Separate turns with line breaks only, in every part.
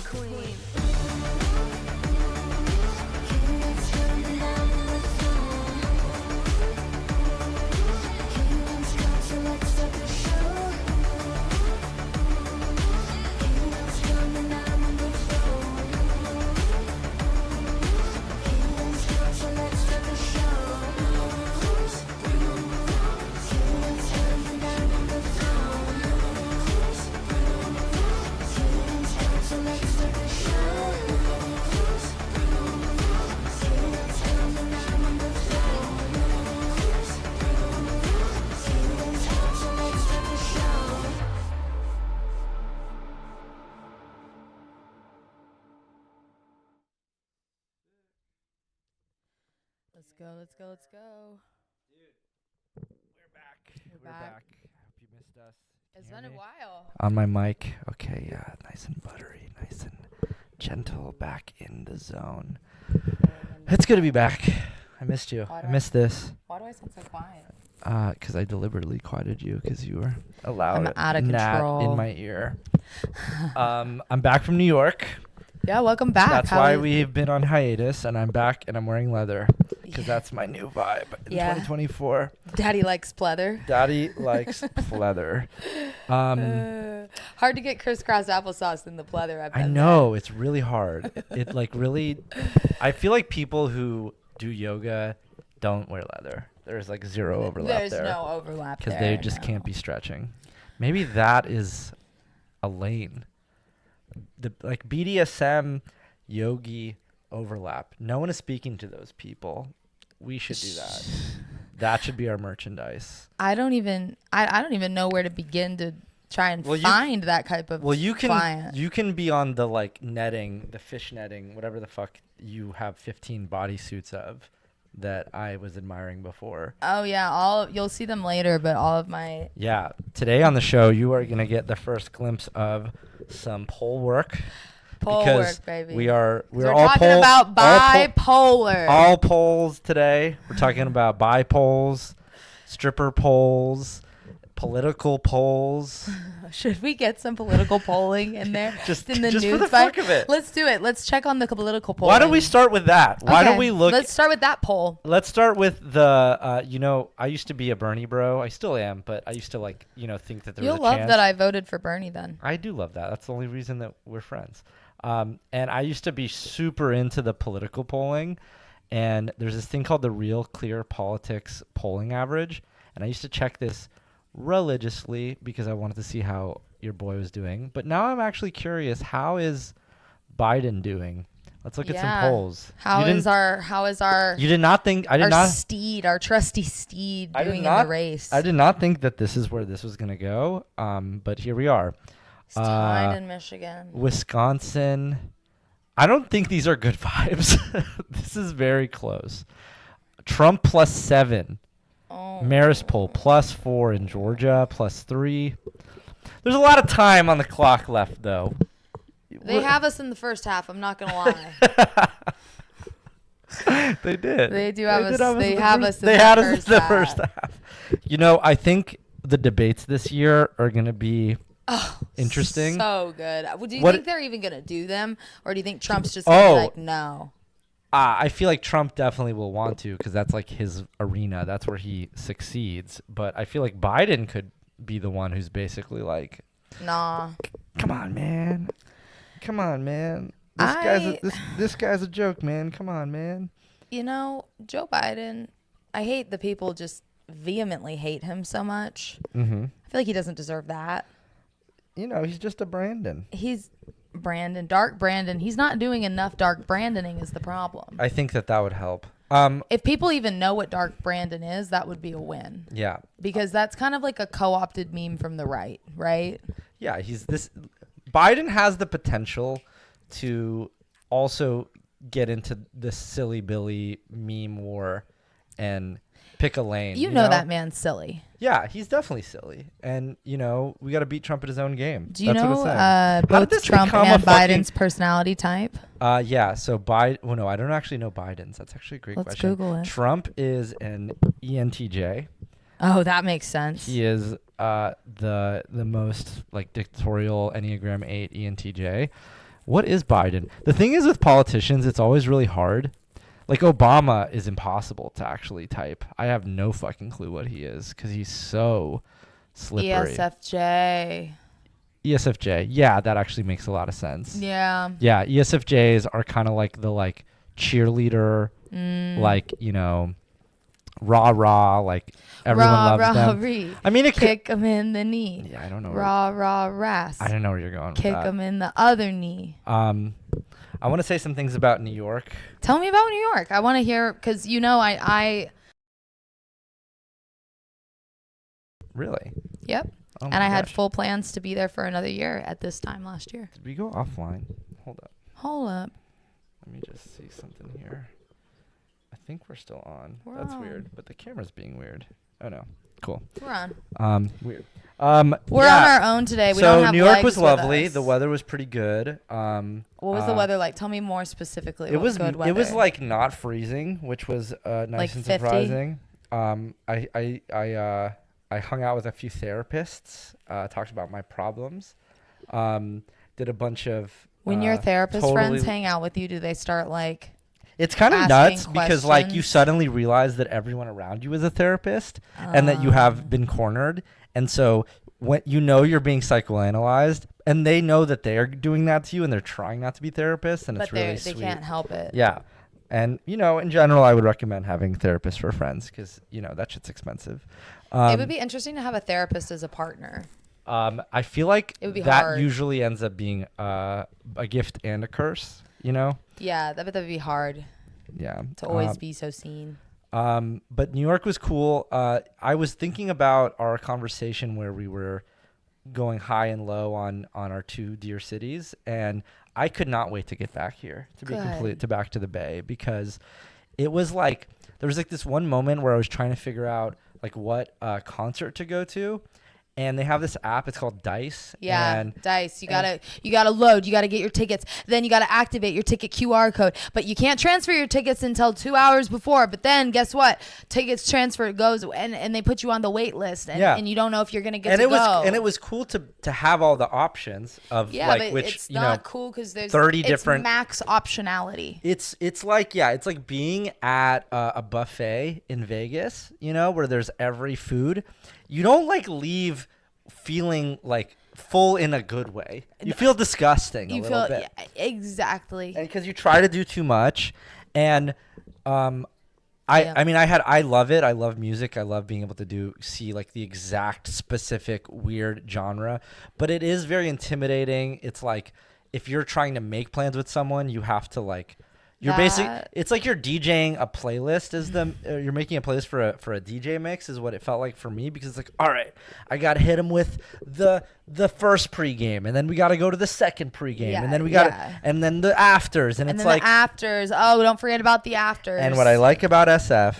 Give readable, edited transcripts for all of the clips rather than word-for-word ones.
queen. Let's go.
Dude, we're back. I hope you missed us.
It's been a while.
On my mic. Okay, yeah, nice and buttery, nice and gentle, back in the zone. It's good to be back. I missed you. I missed this.
Why do I sound so quiet?
Because I deliberately quieted you because you were a loud
I'm out of
gnat
control.
in my ear. I'm back from New York.
Yeah, welcome back.
That's why we've been on hiatus, and I'm back, and I'm wearing leather because that's my new vibe in 2024.
Daddy likes pleather.
Daddy likes pleather.
Hard to get crisscross applesauce in the pleather.
I know, it's really hard. It like really, I feel like people who do yoga don't wear leather. There's like zero overlap there.
There's no overlap there.
Because they just can't be stretching. Maybe that is a lane. The like BDSM yogi overlap. No one is speaking to those people. We should do that. That should be our merchandise.
I don't even know where to begin to try and find that type of client.
You can be on the like netting, the fish netting, whatever the fuck you have 15 bodysuits of that I was admiring before.
Oh yeah, you'll see them later, but all of my
today on the show you are gonna get the first glimpse of some pole work.
Pole work, baby.
We're
all talking about bipolar.
All poles today. We're talking about bipoles, stripper poles, political poles.
Should we get some political polling in there?
just
in the
just
news
for the fuck of it.
Let's do it. Let's check on the political polling.
Why don't we start with that? Why don't we look?
Let's start with that poll.
Let's start with the, I used to be a Bernie bro. I still am, but I used to think that there was a chance.
You'll love that I voted for Bernie then.
I do love that. That's the only reason that we're friends. And I used to be super into the political polling. And there's this thing called the Real Clear Politics polling average. And I used to check this religiously because I wanted to see how your boy was doing. But now I'm actually curious, how is Biden doing? Let's look at some polls.
How is our
You did not think
our trusty steed doing in the race?
I did not think that this is where this was going to go. But here we are.
It's tied in Michigan.
Wisconsin. I don't think these are good vibes. This is very close. Trump +7.
Oh.
Marist poll +4 in Georgia, +3. There's a lot of time on the clock left, though.
They have us in the first half. I'm not gonna lie.
They did.
They do have us. They
had us in the first half. I think the debates this year are gonna be interesting.
So good. Do you think they're even gonna do them, or do you think Trump's just gonna be like, no?
I feel like Trump definitely will want to because that's like his arena. That's where he succeeds. But I feel like Biden could be the one who's basically like,
nah.
Come on, man. This guy's a joke, man. Come on, man.
Joe Biden, I hate the people just vehemently hate him so much.
Mm-hmm.
I feel like he doesn't deserve that.
He's just a Brandon.
He's Dark Brandon. He's not doing enough dark Brandoning is the problem.
I think that would help.
If people even know what dark Brandon is, that would be a win.
Yeah.
Because that's kind of like a co-opted meme from the right?
Yeah, Biden has the potential to also get into the silly Billy meme war and pick a lane.
You know that man's silly.
Yeah, he's definitely silly. And, we got to beat Trump at his own game.
Do you
That's
know both Trump and Biden's personality type?
Yeah, so Biden... Well, no, I don't actually know Biden's. That's actually a great question.
Let's Google it.
Trump is an ENTJ.
Oh, that makes sense.
He is the most, dictatorial Enneagram 8 ENTJ. What is Biden? The thing is with politicians, it's always really hard. Like Obama is impossible to actually type. I have no fucking clue what he is because he's so slippery.
ESFJ.
ESFJ. Yeah, that actually makes a lot of sense.
Yeah.
Yeah, ESFJs are kind of like the like cheerleader, like, you know, rah rah, like everyone
Rah,
loves
rah,
them.
ree.
I mean, it could.
Kick him in the knee.
Yeah, I don't know.
Rah, rah, ras.
I don't know where you're going with
Kick
that.
him in the other knee.
I want to say some things about New York.
Tell me about New York. I want to hear, because, you know, I
Really?
Yep.
Oh
And I had full plans to be there for another year at this time last year.
Did we go offline? Hold up.
Hold up.
Let me just see something here. I think we're still on.
We're
That's
on.
weird, but the camera's being weird. Oh no. Cool.
We're on.
Weird.
We're on our own today. We
so
don't have
New York
legs
was
with
lovely.
us.
The weather was pretty good.
What was the weather like? Tell me more specifically.
It
what
was
good weather.
it was like not freezing, which was nice
Like
and
50?
surprising. I hung out with a few therapists, talked about my problems, did a bunch of
When your therapist
totally
friends hang out with you, do they start like
It's kind of
asking
nuts because like you
questions?
suddenly realize that everyone around you is a therapist and that you have been cornered, and so when you know you're being psychoanalyzed and they know that they are doing that to you and they're trying not to be therapists, and
but
it's really
they
sweet.
can't help it.
Yeah. And, you know, in general, I would recommend having therapists for friends because, you know, that shit's expensive.
It would be interesting to have a therapist as a partner.
I feel like
It would be
that
hard.
usually ends up being a gift and a curse, you know?
Yeah, that would be hard
Yeah.
to always be so seen.
But New York was cool. I was thinking about our conversation where we were going high and low on our two dear cities, and I could not wait to get back here to back to the Bay, because it was like there was like this one moment where I was trying to figure out like what concert to go to, and they have this app. It's called Dice.
Yeah,
and
Dice. You gotta load. You gotta get your tickets. Then you gotta activate your ticket QR code. But you can't transfer your tickets until 2 hours before. But then guess what? Tickets transfer goes and they put you on the wait list. And, and you don't know if you're gonna get to go.
And it was cool to have all the options of like
but
which
it's
you
not
know
cool because there's
30 different
max optionality.
It's like being at a buffet in Vegas, you know, where there's every food. You don't like leave feeling like full in a good way. You feel disgusting a little bit.
Yeah, exactly.
And because you try to do too much. And I mean, I love it. I love music. I love being able to see like the exact specific weird genre, but it is very intimidating. It's like if you're trying to make plans with someone, you have to like it's like you're DJing a playlist you're making a playlist for a DJ mix is what it felt like for me, because it's like, all right, I got to hit them with the first pregame, and then we got to go to the second pregame, and then we got and then the afters, and it's
then
like
the afters. Oh, don't forget about the afters.
And what I like about SF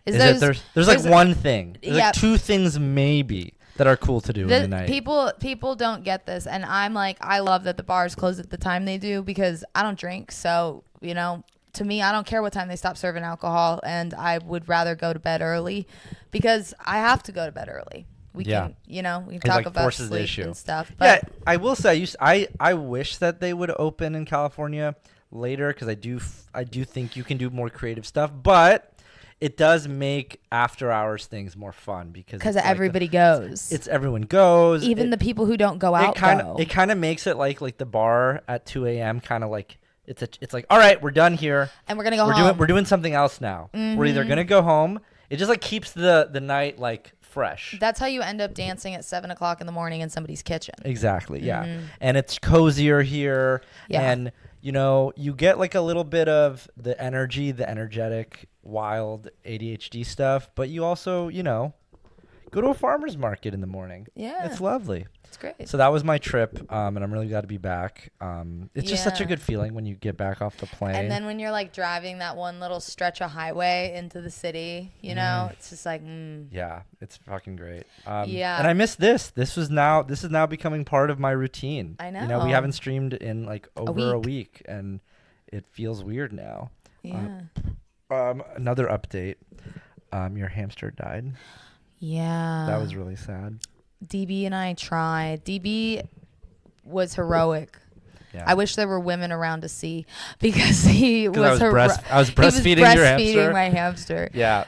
is that there's like one thing. There's like two things maybe that are cool to do in the night.
People don't get this, and I'm like, I love that the bars close at the time they do, because I don't drink, so you know, to me, I don't care what time they stop serving alcohol, and I would rather go to bed early because I have to go to bed early. We can, you know, we can talk about sleep and stuff. But
yeah, I will say, I wish that they would open in California later, because I do think you can do more creative stuff, but it does make after hours things more fun because
everybody goes.
Everyone goes.
Even the people who don't go out go.
It kind of makes it like the bar at 2 a.m. kind of like it's like, all right, we're done here
and we're gonna go home.
We're doing something else now. Mm-hmm. We're either gonna go home. It just like keeps the night like fresh.
That's how you end up dancing at 7 o'clock in the morning in somebody's kitchen.
Exactly. Yeah, and it's cozier here. Yeah. And you know, you get like a little bit of the energy, the energetic, wild ADHD stuff, but you also, you know, go to a farmer's market in the morning. Yeah. It's lovely.
It's great.
So that was my trip, and I'm really glad to be back. It's just such a good feeling when you get back off the plane.
And then when you're like driving that one little stretch of highway into the city, you know, it's just like,
Yeah, it's fucking great. Yeah. And I miss this. This is now becoming part of my routine.
I know.
You know, we haven't streamed in like over a week, and it feels weird now.
Yeah.
Another update. Your hamster died.
Yeah.
That was really sad.
DB and I tried. DB was heroic.
Yeah.
I wish there were women around to see because he was
I was breastfeeding your hamster.
My hamster.
Yeah.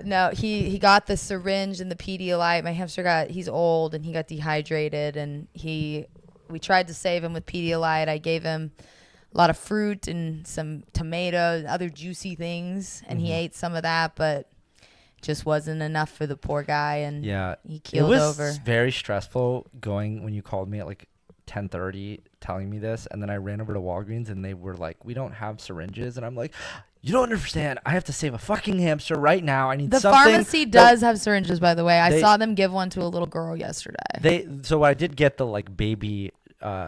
No, he got the syringe and the Pedialyte. My hamster he's old and he got dehydrated, and we tried to save him with Pedialyte. I gave him a lot of fruit and some tomatoes, other juicy things, and he ate some of that, but just wasn't enough for the poor guy, and he keeled over.
It was very stressful going when you called me at like 10:30 telling me this, and then I ran over to Walgreens and they were like, we don't have syringes, and I'm like, you don't understand, I have to save a fucking hamster right now. I need
the
something.
Pharmacy does have syringes, by the way. I saw them give one to a little girl yesterday.
So I did get the like baby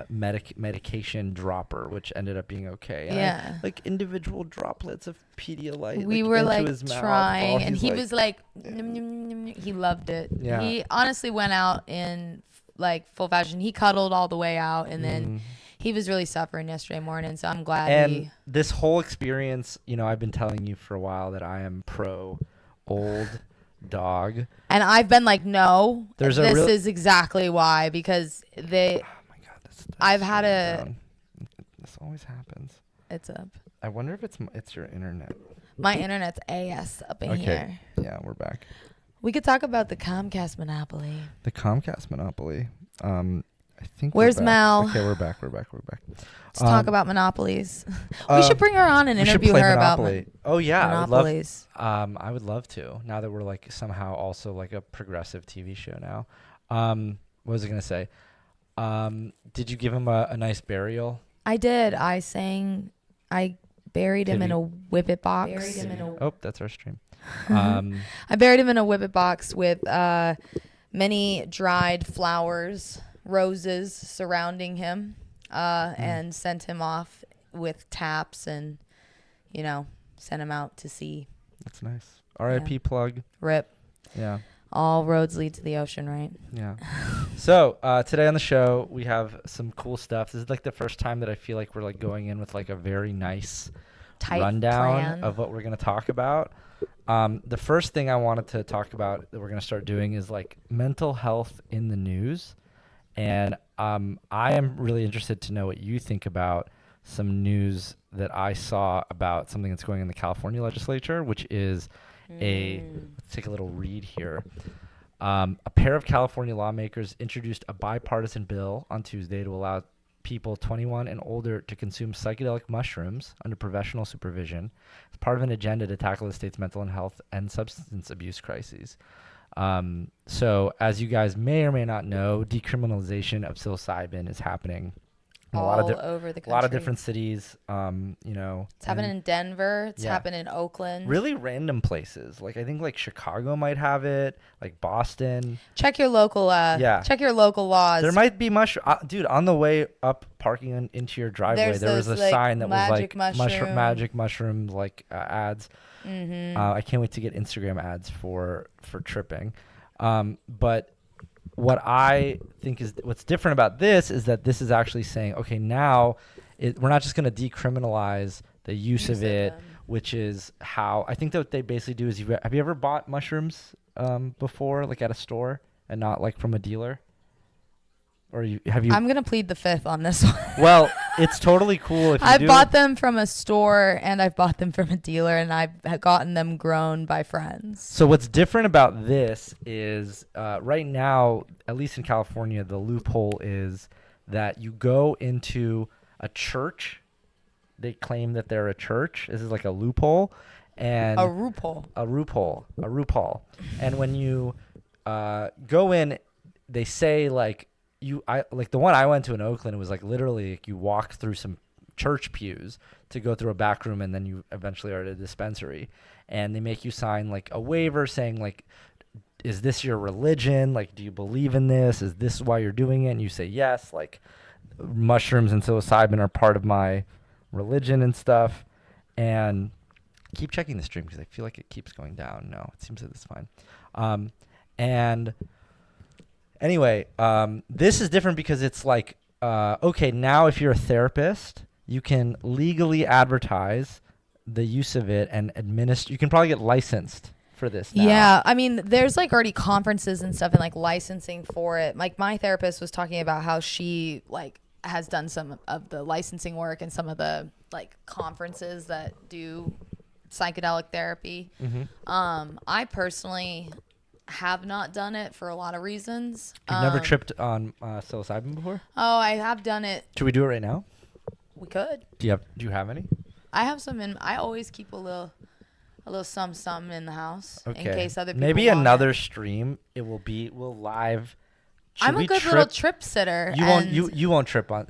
medication dropper, which ended up being okay. And like individual droplets of Pedialyte.
We were like trying, and he was like, he loved it. Yeah. He honestly went out in like full fashion. He cuddled all the way out, and then he was really suffering yesterday morning. So I'm glad.
And this whole experience, I've been telling you for a while that I am pro old dog,
and I've been like, no, this is exactly why, because I've had
This always happens.
It's up.
I wonder if it's your internet.
My internet's AS up in here.
Yeah, we're back.
We could talk about the Comcast monopoly.
The Comcast monopoly. I think.
Where's Mel?
Okay, we're back.
Let's talk about monopolies. We should bring her on and interview her
Monopoly.
about monopolies.
I would love to. Now that we're like somehow also like a progressive TV show now. What was I gonna say? Did you give him a nice burial?
I did. I buried him in a whippet box.
Oh, that's our stream.
I buried him in a whippet box with many dried flowers, roses surrounding him, and sent him off with taps and, sent him out to sea.
That's nice. R.I.P. plug.
RIP.
Yeah.
All roads lead to the ocean, right?
Yeah. So today on the show, we have some cool stuff. This is like the first time that I feel like we're like going in with like a very nice
tight
rundown
plan
of what we're going to talk about. The first thing I wanted to talk about that we're going to start doing is like mental health in the news. And I am really interested to know what you think about some news that I saw about something that's going in the California legislature, which is let's take a little read here. A pair of California lawmakers introduced a bipartisan bill on Tuesday to allow people 21 and older to consume psychedelic mushrooms under professional supervision as part of an agenda to tackle the state's mental health and substance abuse crises. So as you guys may or may not know, decriminalization of psilocybin is happening in
all over the country.
A lot of different cities, It's
happening in Denver. It's happening in Oakland.
Really random places. Like I think like Chicago might have it, like Boston.
Check your local check your local laws.
There might be dude, on the way up parking into your driveway, there was a sign that was like magic mushroom like ads. I can't wait to get Instagram ads for tripping. But what I think is what's different about this is that this is actually saying, okay, now we're not just going to decriminalize the use of it, which is how I think that what they basically do is have you ever bought mushrooms before, like at a store and not like from a dealer? Or have you?
I'm going to plead the fifth on this one.
Well, it's totally cool if you
I've bought them from a store and I've bought them from a dealer, and I've gotten them grown by friends.
So what's different about this is right now, at least in California, the loophole is that you go into a church. They claim that they're a church. This is like a loophole. And
a loophole.
And when you go in, they say like, like the one I went to in Oakland, it was like literally like you walk through some church pews to go through a back room, and then you eventually are at a dispensary, and they make you sign like a waiver saying like, is this your religion? Like, do you believe in this? Is this why you're doing it? And you say yes, like mushrooms and psilocybin are part of my religion and stuff. And keep checking the stream because I feel like it keeps going down. No, it seems that it's fine. And anyway, this is different because it's like, okay, now if you're a therapist, you can legally advertise the use of it and administer. You can probably get licensed for this now.
Yeah, I mean, there's like already conferences and stuff and like licensing for it. Like my therapist was talking about how she like has done some of the licensing work and some of the like conferences that do psychedelic therapy. I personally have not done it for a lot of reasons.
You've never tripped on psilocybin before?
Oh, I have done it.
Should we do it right now?
We could.
Do you have any?
I have some in. I always keep a little some in the house in case other people
Maybe
want
another
it.
stream. We'll live.
I'm a good little trip sitter.
You won't trip on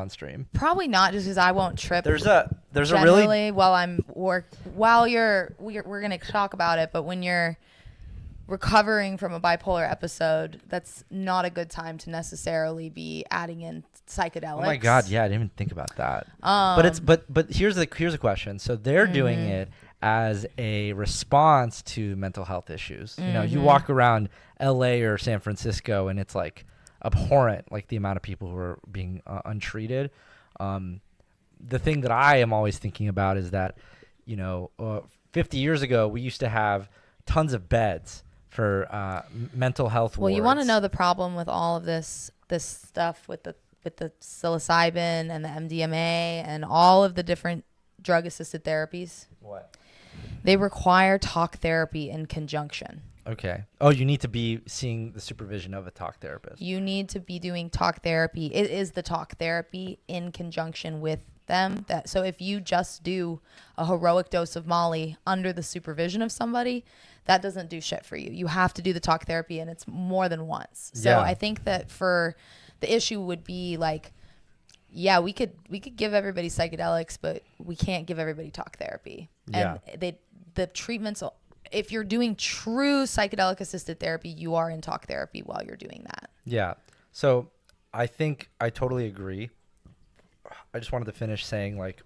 stream.
Probably not, just because I won't trip.
There's a really
generally while I'm we're gonna talk about it, but when you're recovering from a bipolar episode, that's not a good time to necessarily be adding in psychedelics.
Oh my God, yeah, I didn't even think about that. But here's the question. So they're doing it as a response to mental health issues. You know, you walk around LA or San Francisco and it's like abhorrent, like the amount of people who are being untreated. The thing that I am always thinking about is that, 50 years ago, we used to have tons of beds for mental health wards.
Well, you want to know the problem with all of this stuff with the psilocybin and the MDMA and all of the different drug assisted therapies?
What?
They require talk therapy in conjunction.
Okay. Oh, you need to be seeing the supervision of a talk therapist.
You need to be doing talk therapy. It is the talk therapy in conjunction with them. So if you just do a heroic dose of Molly under the supervision of somebody, that doesn't do shit for you. You have to do the talk therapy, and it's more than once. So
Yeah.
I think that for the issue would be like, yeah, we could give everybody psychedelics, but we can't give everybody talk therapy.
Yeah.
And the treatments, if you're doing true psychedelic assisted therapy, you are in talk therapy while you're doing that.
Yeah. So I think I totally agree. I just wanted to finish saying, like,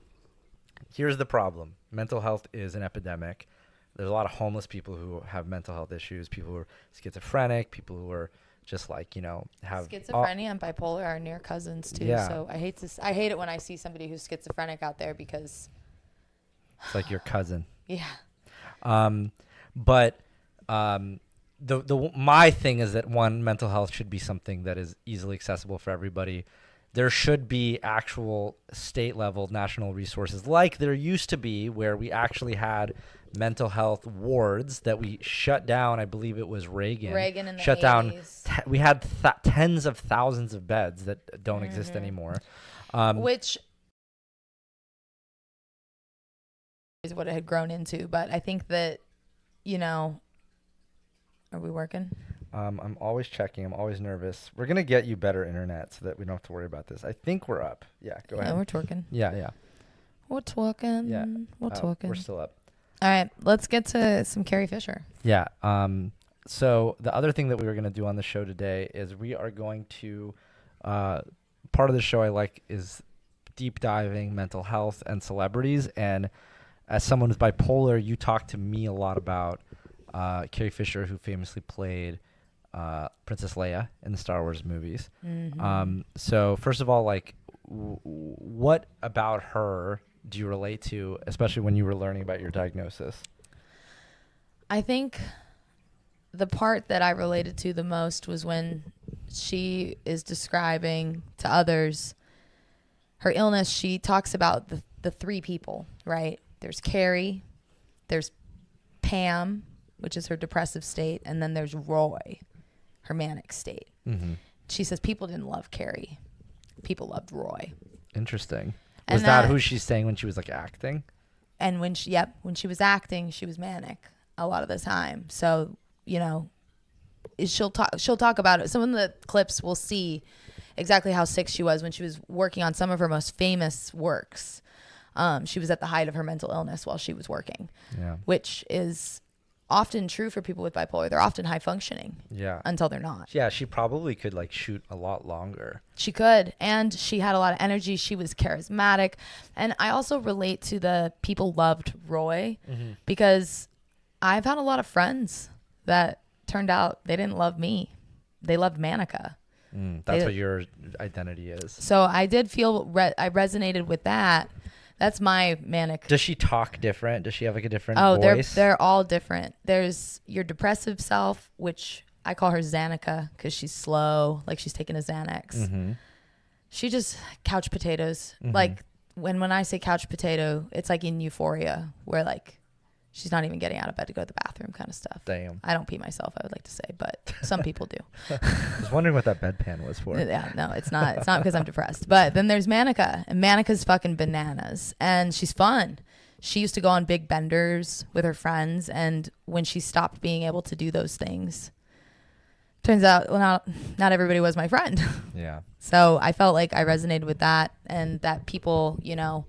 here's the problem. Mental health is an epidemic. There's a lot of homeless people who have mental health issues, people who are schizophrenic, people who are just like, have
schizophrenia and bipolar are near cousins too.
Yeah.
So I hate it when I see somebody who's schizophrenic out there because
it's like your cousin.
Yeah.
But my thing is that mental health should be something that is easily accessible for everybody. There should be actual state level national resources like there used to be, where we actually had mental health wards that we shut down. I believe it was Reagan
in the
shut
80s.
down. We had tens of thousands of beds that don't exist anymore.
Which is what it had grown into. But I think that, are we working?
I'm always checking. I'm always nervous. We're going to get you better internet so that we don't have to worry about this. I think we're up. Yeah, go ahead.
Yeah, we're twerking.
Yeah.
We're twerking.
Yeah.
We're twerking.
We're still up.
All right, let's get to some Carrie Fisher.
Yeah. So the other thing that we were going to do on the show today is we are going to, part of the show I like is deep diving mental health and celebrities. And as someone who's bipolar, you talk to me a lot about Carrie Fisher, who famously played Princess Leia in the Star Wars movies. So first of all, like, what about her do you relate to, especially when you were learning about your diagnosis?
I think the part that I related to the most was when she is describing to others her illness. She talks about the three people, right? There's Carrie, there's Pam, which is her depressive state, and then there's Roy, her manic state. She says people didn't love Carrie. People loved Roy.
Interesting.
And
Was that who she's saying when she was like acting?
And when she was acting, she was manic a lot of the time. So, she'll talk about it. Some of the clips we'll see exactly how sick she was when she was working on some of her most famous works. She was at the height of her mental illness while she was working. Yeah. Which is often true for people with bipolar. They're often high functioning. Yeah. Until they're not.
Yeah, she probably could like shoot a lot longer.
She could. And she had a lot of energy. She was charismatic. And I also relate to the people loved Roy because I've had a lot of friends that turned out they didn't love me. They loved Manica.
That's what your identity is.
So I did feel I resonated with that. That's my manic.
Does she talk different? Does she have like a different voice?
They're all different. There's your depressive self, which I call her Xanica because she's slow, like she's taking a Xanax. She just couch potatoes.
Mhm.
Like when I say couch potato, it's like in Euphoria, where like she's not even getting out of bed to go to the bathroom kind of stuff.
Damn.
I don't pee myself, I would like to say, but some people do.
I was wondering what that bedpan was for.
Yeah, no, it's not. It's not because I'm depressed. But then there's Manica, and Manica's fucking bananas, and she's fun. She used to go on big benders with her friends, and when she stopped being able to do those things, turns out, well, not everybody was my friend.
Yeah.
So I felt like I resonated with that, and that people, you know,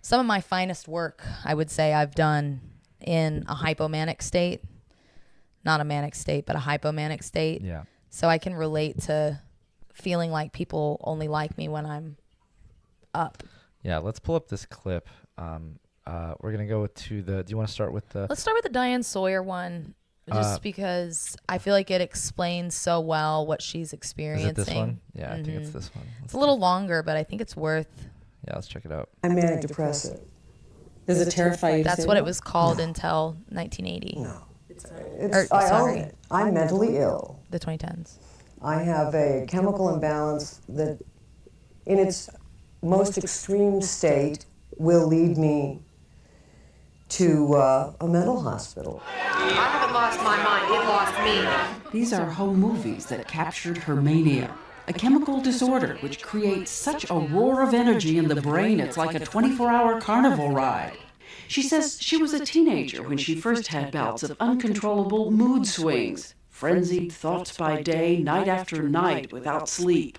some of my finest work, I would say I've done in a hypomanic state, not a manic state, but a hypomanic state.
Yeah.
So I can relate to feeling like people only like me when I'm up.
Yeah. Let's pull up this clip. We're going to go to do you want to start with the?
Let's start with the Diane Sawyer one, just because I feel like it explains so well what she's experiencing.
Is it this one? Yeah, I think it's this one.
It's a little longer, but I think it's worth.
Yeah, let's check it out.
I'm manic depressive. Does it terrify you?
That's what it was called until 1980.
No.
I
own it. I'm mentally ill.
The 2010s.
I have a chemical imbalance that, in its most extreme state, will lead me to a mental hospital.
I haven't lost my mind, it lost me.
These are home movies that captured her mania, a chemical disorder which creates such a roar of energy in the brain it's like a 24-hour carnival ride. She says she was a teenager when she first had bouts of uncontrollable mood swings, frenzied thoughts by day, night after night without sleep.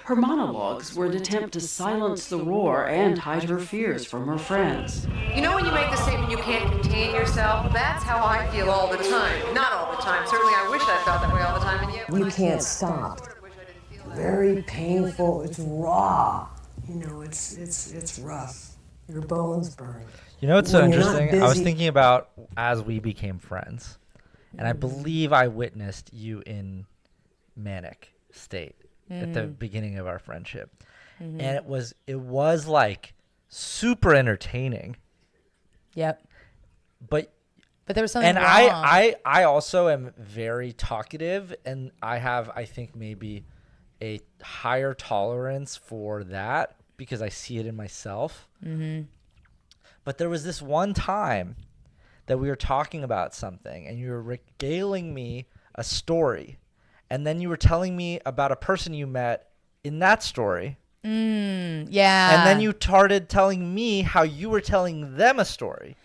Her monologues were an attempt to silence the roar and hide her fears from her friends.
You know when you make the statement you can't contain yourself? That's how I feel all the time. Not all the time. Certainly I wish I felt that way all the time. And yet when
You
I
can't
say it, I
stop.
sort of wish I didn't feel that.
Very painful. It's raw. You know, it's rough. Your bones burn.
You know what's so
When you're not
interesting? I was
busy-
thinking about as we became friends, and I believe I witnessed you in manic state at the beginning of our friendship, and it was like super entertaining.
Yep.
But
there was something
and
wrong.
I also am very talkative, and I have, I think, maybe a higher tolerance for that because I see it in myself. Mm-hmm. But there was this one time that we were talking about something, and you were regaling me a story, and then you were telling me about a person you met in that story.
Yeah.
And then you started telling me how you were telling them a story.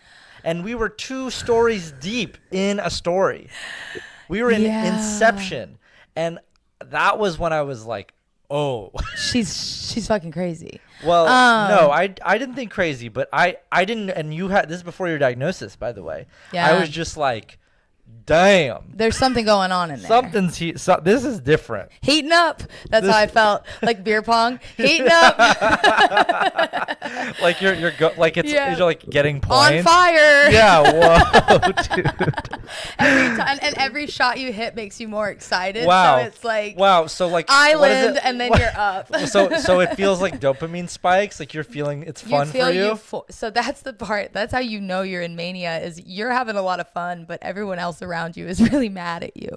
And we were 2 stories deep in a story. We were in Inception. And that was when I was like, oh.
She's fucking crazy.
Well, no, I didn't think crazy, but I didn't, and you had, this is before your diagnosis, by the way.
Yeah.
I was just like, damn.
There's something going on in there.
This is different.
Heating up. That's how I felt. Like beer pong. Heating up.
Like you're
Yeah.
you're like getting points.
On fire.
Yeah, whoa, dude.
Every time, and every shot you hit makes you more excited.
Wow.
So it's like
Wow, so like what is
island,
it?
and then
What-
you're up.
So it feels like dopamine spikes, like you're feeling it's fun for you.
So that's the part. That's how you know you're in mania, is you're having a lot of fun, but everyone else around you is really mad at you.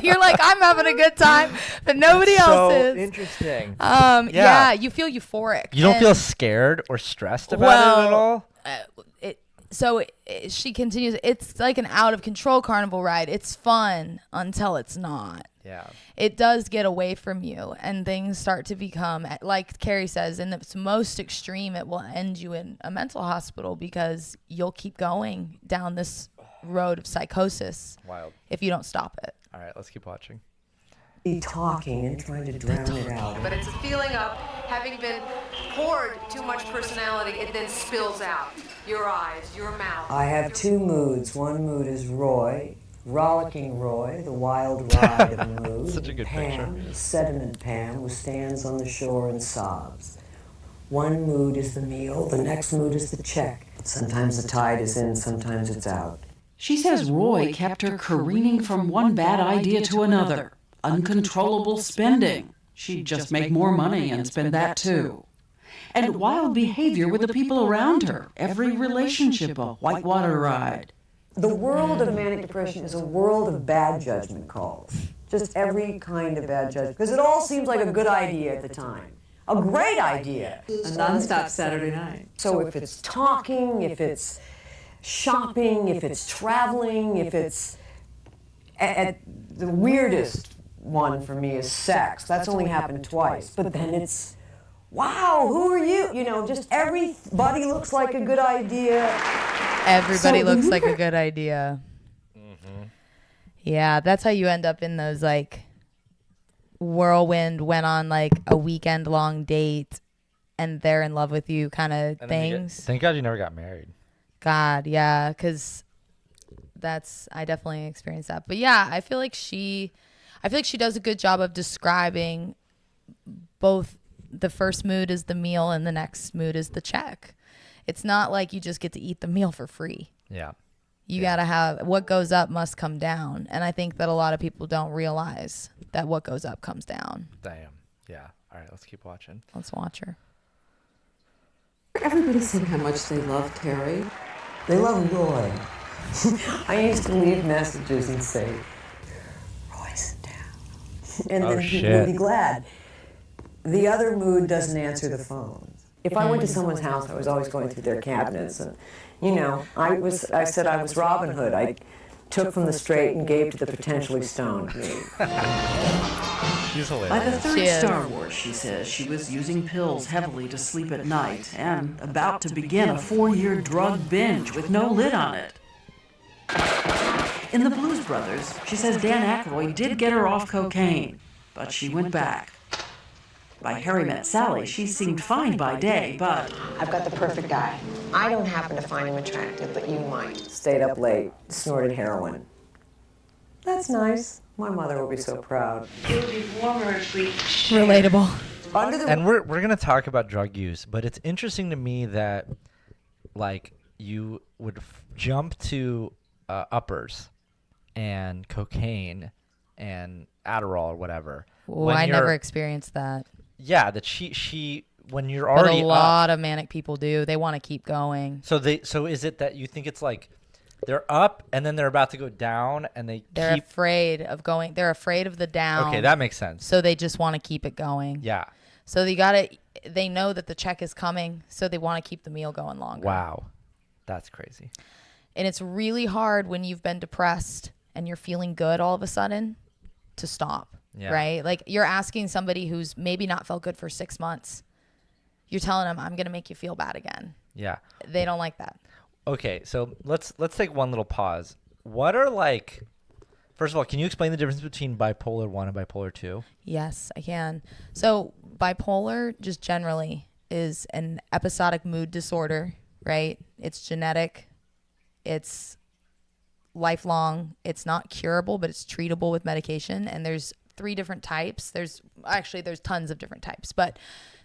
You're like, I'm having a good time, but nobody else is.
Interesting.
Yeah, you feel euphoric.
You don't
And-
feel scared or stressed about it at all?
She continues, it's like an out of control carnival ride. It's fun until it's not.
Yeah.
It does get away from you, and things start to become, like Carrie says, in its most extreme, it will end you in a mental hospital because you'll keep going down this road of psychosis
Wild.
if you don't stop it.
All right, let's keep watching.
Be talking and trying to drown it out.
But it's a feeling of having been poured too much personality, it then spills out. Your eyes, your mouth.
I have 2 moods. One mood is Roy, rollicking Roy, the wild ride of a mood.
Such a good
Pam,
picture.
the sediment Pam, who stands on the shore and sobs. One mood is the meal, the next mood is the check. Sometimes the tide is in, sometimes it's out.
She says Roy kept her careening from one bad idea to another. Uncontrollable spending. She'd just make more money and spend that too. And wild behavior with the people around her. Every relationship a whitewater ride.
The world of manic depression is a world of bad judgment calls. Just every kind of bad judgment. Because it all seems like a good idea at the time. A great idea.
A nonstop Saturday night.
So if it's talking, if it's shopping, if it's traveling, if it's the weirdest one for me is sex. That's only happened twice. But then it's, wow, who are you? You know, just everybody looks like a good idea.
Everybody looks like a good idea. Yeah, that's how you end up in those like whirlwind, went on like a weekend long date and they're in love with you kind of things.
Thank God you never got married.
God, yeah, because I definitely experienced that. But yeah, I feel like she does a good job of describing both the first mood is the meal and the next mood is the check. It's not like you just get to eat the meal for free.
Yeah.
You got to have what goes up must come down. And I think that a lot of people don't realize that what goes up comes down.
Damn. Yeah. All right, let's keep watching.
Let's watch her.
Everybody said how much they love Carrie.
They love Roy. I used to leave messages and say, Roy's in town. And then he would be glad. The other mood doesn't answer the phone. If I went to someone's house, I was always going through their cabinets. And, you know, I said I was Robin Hood. I took from the straight and gave to the potentially stoned.
She's hilarious.
By the third
She is.
Star Wars, she says, she was using pills heavily to sleep at night and about to begin a 4-year drug binge with no lid on it. In The Blues Brothers, she says Dan Aykroyd did get her off cocaine, but she went back. By Harry Met Sally, she seemed fine by day, but
I've got the perfect guy. I don't happen to find him attractive, but you might.
Stayed up late, snorted heroin. That's nice. My mother will be so proud.
It would be warmer if we
Relatable.
And we're gonna talk about drug use, but it's interesting to me that like you would jump to uppers and cocaine and Adderall or whatever.
Well, I never experienced that.
Yeah, that she when you're
But
already
a lot of manic people do. They want to keep going.
So is it that you think it's like they're up and then they're about to go down and
They're
keep
afraid of going. They're afraid of the down.
Okay, that makes sense.
So they just want to keep it going.
Yeah.
So they know that the check is coming, so they want to keep the meal going longer.
Wow. That's crazy.
And it's really hard when you've been depressed and you're feeling good all of a sudden to stop.
Yeah.
Right? Like you're asking somebody who's maybe not felt good for 6 months. You're telling them, I'm going to make you feel bad again.
Yeah.
They don't like that.
Okay, so let's take one little pause. What are like first of all, can you explain the difference between bipolar 1 and bipolar 2?
Yes, I can. So bipolar just generally is an episodic mood disorder, right? It's genetic. It's lifelong. It's not curable, but it's treatable with medication. And there's 3 different types. There's tons of different types, but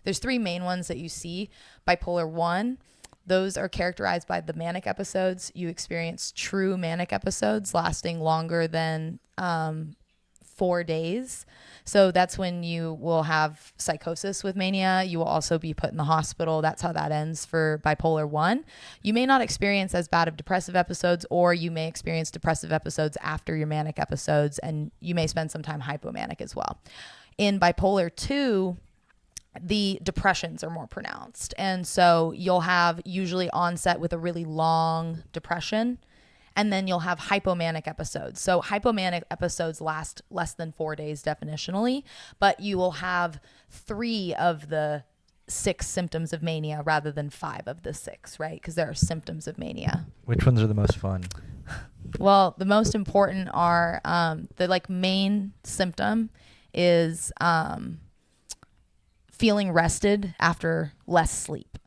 there's 3 main ones that you see. Bipolar 1, those are characterized by the manic episodes. You experience true manic episodes lasting longer than 4 days. So that's when you will have psychosis with mania. You will also be put in the hospital. That's how that ends for bipolar 1. You may not experience as bad of depressive episodes, or you may experience depressive episodes after your manic episodes, and you may spend some time hypomanic as well. In bipolar 2, the depressions are more pronounced. And so you'll have usually onset with a really long depression, and then you'll have hypomanic episodes. So hypomanic episodes last less than 4 days definitionally, but you will have 3 of the 6 symptoms of mania rather than 5 of the 6, right? Because there are symptoms of mania.
Which ones are the most fun?
Well, the most important are the main symptom is feeling rested after less sleep.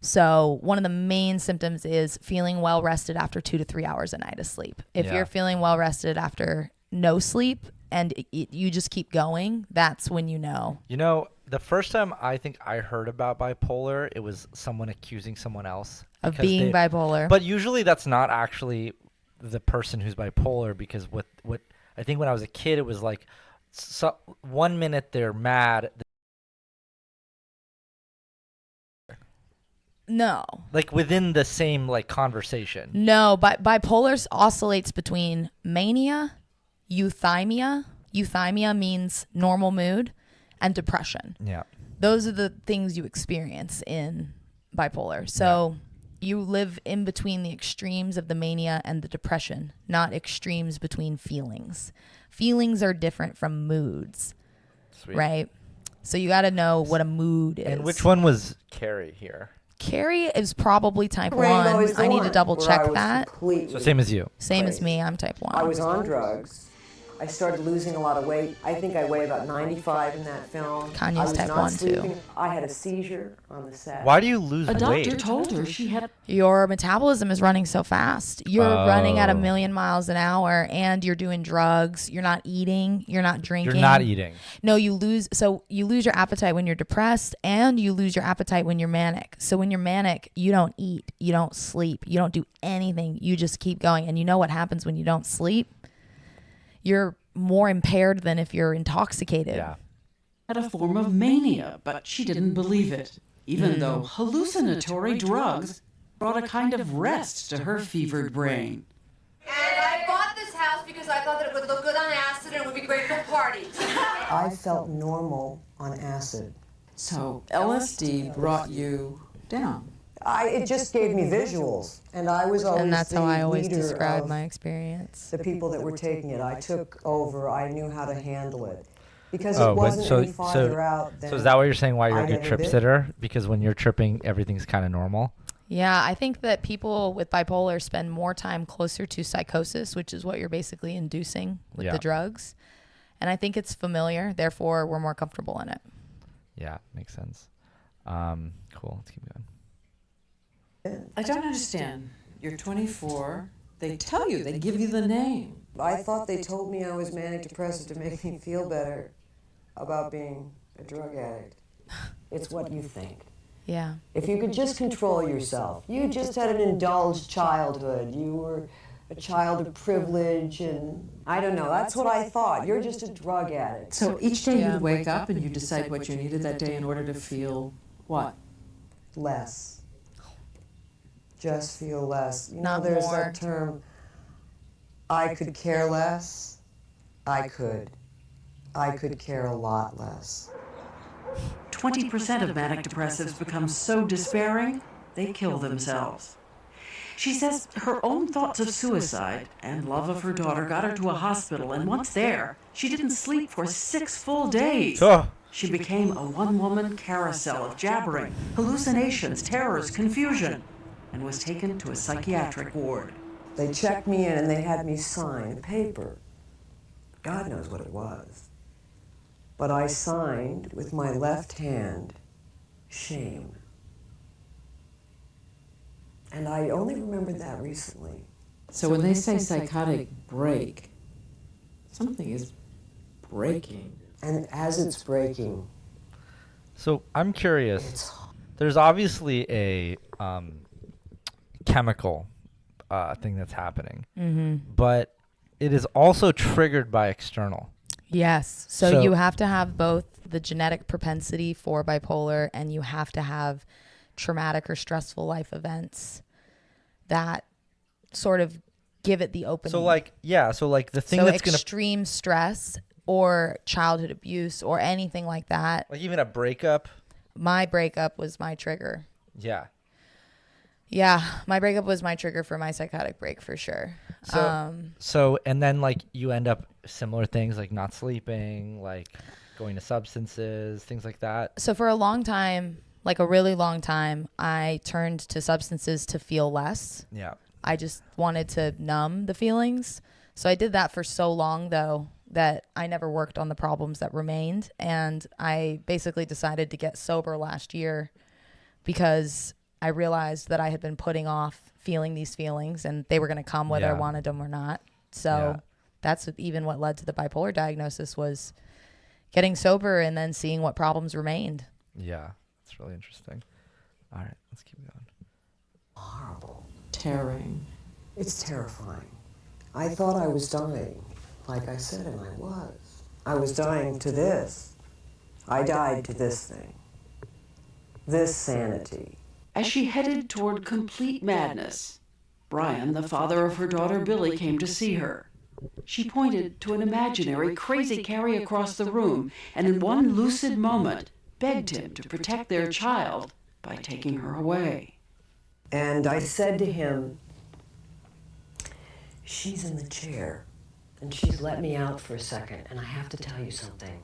So one of the main symptoms is feeling well rested after 2 to 3 hours a night of sleep. If you're feeling well rested after no sleep and you just keep going, that's when you know.
You know, the first time I think I heard about bipolar, it was someone accusing someone else
Of being bipolar.
But usually that's not actually the person who's bipolar, because what I think when I was a kid, it was like 1 minute they're mad.
No.
Like within the same conversation.
No, bipolar oscillates between mania, euthymia, Euthymia means normal mood, and depression.
Yeah.
Those are the things you experience in bipolar. So you live in between the extremes of the mania and the depression, not extremes between feelings. Feelings are different from moods,
Sweet.
right? So you got to know what a mood is.
And which one was Carrie here?
Carrie is probably type
Rainbow
1.
is the
I need
one
to double
where I
check
was
that.
completely
So same as you.
Same as
crazy.
me. I'm type 1.
I was on drugs. I started losing a lot of weight. I think I weigh about 95 in that film.
Kanye's
I was
type
not
1 too.
sleeping. I had a seizure on the set.
Why do you lose
A doctor
weight?
told her she had
Your metabolism is running so fast. You're running at
Oh.
1,000,000 miles an hour, and you're doing drugs. You're not eating. You're not drinking.
You're not eating.
No, you lose your appetite when you're depressed, and you lose your appetite when you're manic. So when you're manic, you don't eat, you don't sleep, you don't do anything. You just keep going. And you know what happens when you don't sleep? You're more impaired than if you're intoxicated.
Yeah.
a form of mania, but she didn't believe it, even though hallucinatory drugs brought a kind of rest to her fevered brain.
And I bought this house because I thought that it would look good on acid and it would be great for parties.
I felt normal on acid.
So LSD brought you down.
It just gave me visuals, and I was always
And that's how I always
leader
describe
of
my experience.
the people that were taking it. I took over. I knew how to handle it because
Oh,
it
but
wasn't any farther out than.
So is that what you're saying? Why you're a
I'd
good
ever
trip
been.
sitter? Because when you're tripping, everything's kind of normal.
Yeah, I think that people with bipolar spend more time closer to psychosis, which is what you're basically inducing with
Yeah.
the drugs. And I think it's familiar, therefore we're more comfortable in it.
Yeah, makes sense. Cool. Let's keep going.
I don't understand. You're 24. They tell you, they give you the name.
I thought they told me I was manic depressive to make me feel better about being a drug addict. It's what you think.
Yeah.
If you could just control yourself, you just had an indulged childhood. You were a child of privilege, and I don't know. That's what I thought. You're just a drug addict.
So each day
Yeah.
you'd wake up and you decide what you needed that day in order to feel what?
Less. Just feel less. You know,
Not
there's
more.
that term, I could care less. I could. I could care a lot less.
20% of manic depressives become so despairing, they kill themselves. She says her own thoughts of suicide and love of her daughter got her to a hospital, and once there, she didn't sleep for 6 full days.
Oh.
She became a one-woman carousel of jabbering, hallucinations, terrors, confusion, and was taken to a psychiatric ward.
They checked me in and they had me sign a paper. God knows what it was. But I signed with my left hand, shame. And I only remembered that recently.
So when they say psychotic break, something is breaking.
And as it's breaking,
So I'm curious.
it's
There's obviously a chemical thing that's happening, but it is also triggered by external.
Yes. So
So-
you have to have both the genetic propensity for bipolar, and you have to have traumatic or stressful life events that sort of give it the opening.
So like, yeah. So like the thing
So
that's gonna,
extreme stress or childhood abuse or anything like that.
like even a breakup.
My breakup was my trigger.
Yeah.
Yeah, my breakup was my trigger for my psychotic break for sure.
So and then like you end up similar things like not sleeping, like going to substances, things like that.
So for a long time, like a really long time, I turned to substances to feel less.
Yeah.
I just wanted to numb the feelings. So I did that for so long, though, that I never worked on the problems that remained. And I basically decided to get sober last year because I realized that I had been putting off feeling these feelings and they were going to come whether I
Yeah.
wanted them or not. So
Yeah.
that's even what led to the bipolar diagnosis, was getting sober and then seeing what problems remained.
Yeah. It's really interesting. All right, let's keep going.
horrible.
Tearing.
It's terrifying. I thought I was dying, like I said, and I was. I was dying to this. I died to this thing. This sanity.
As she headed toward complete madness, Brian, the father of her daughter Billy, came to see her. She pointed to an imaginary, crazy Carrie across the room, and in one lucid moment, begged him to protect their child by taking her away.
And I said to him, she's in the chair, and she's let me out for a second, and I have to tell you something.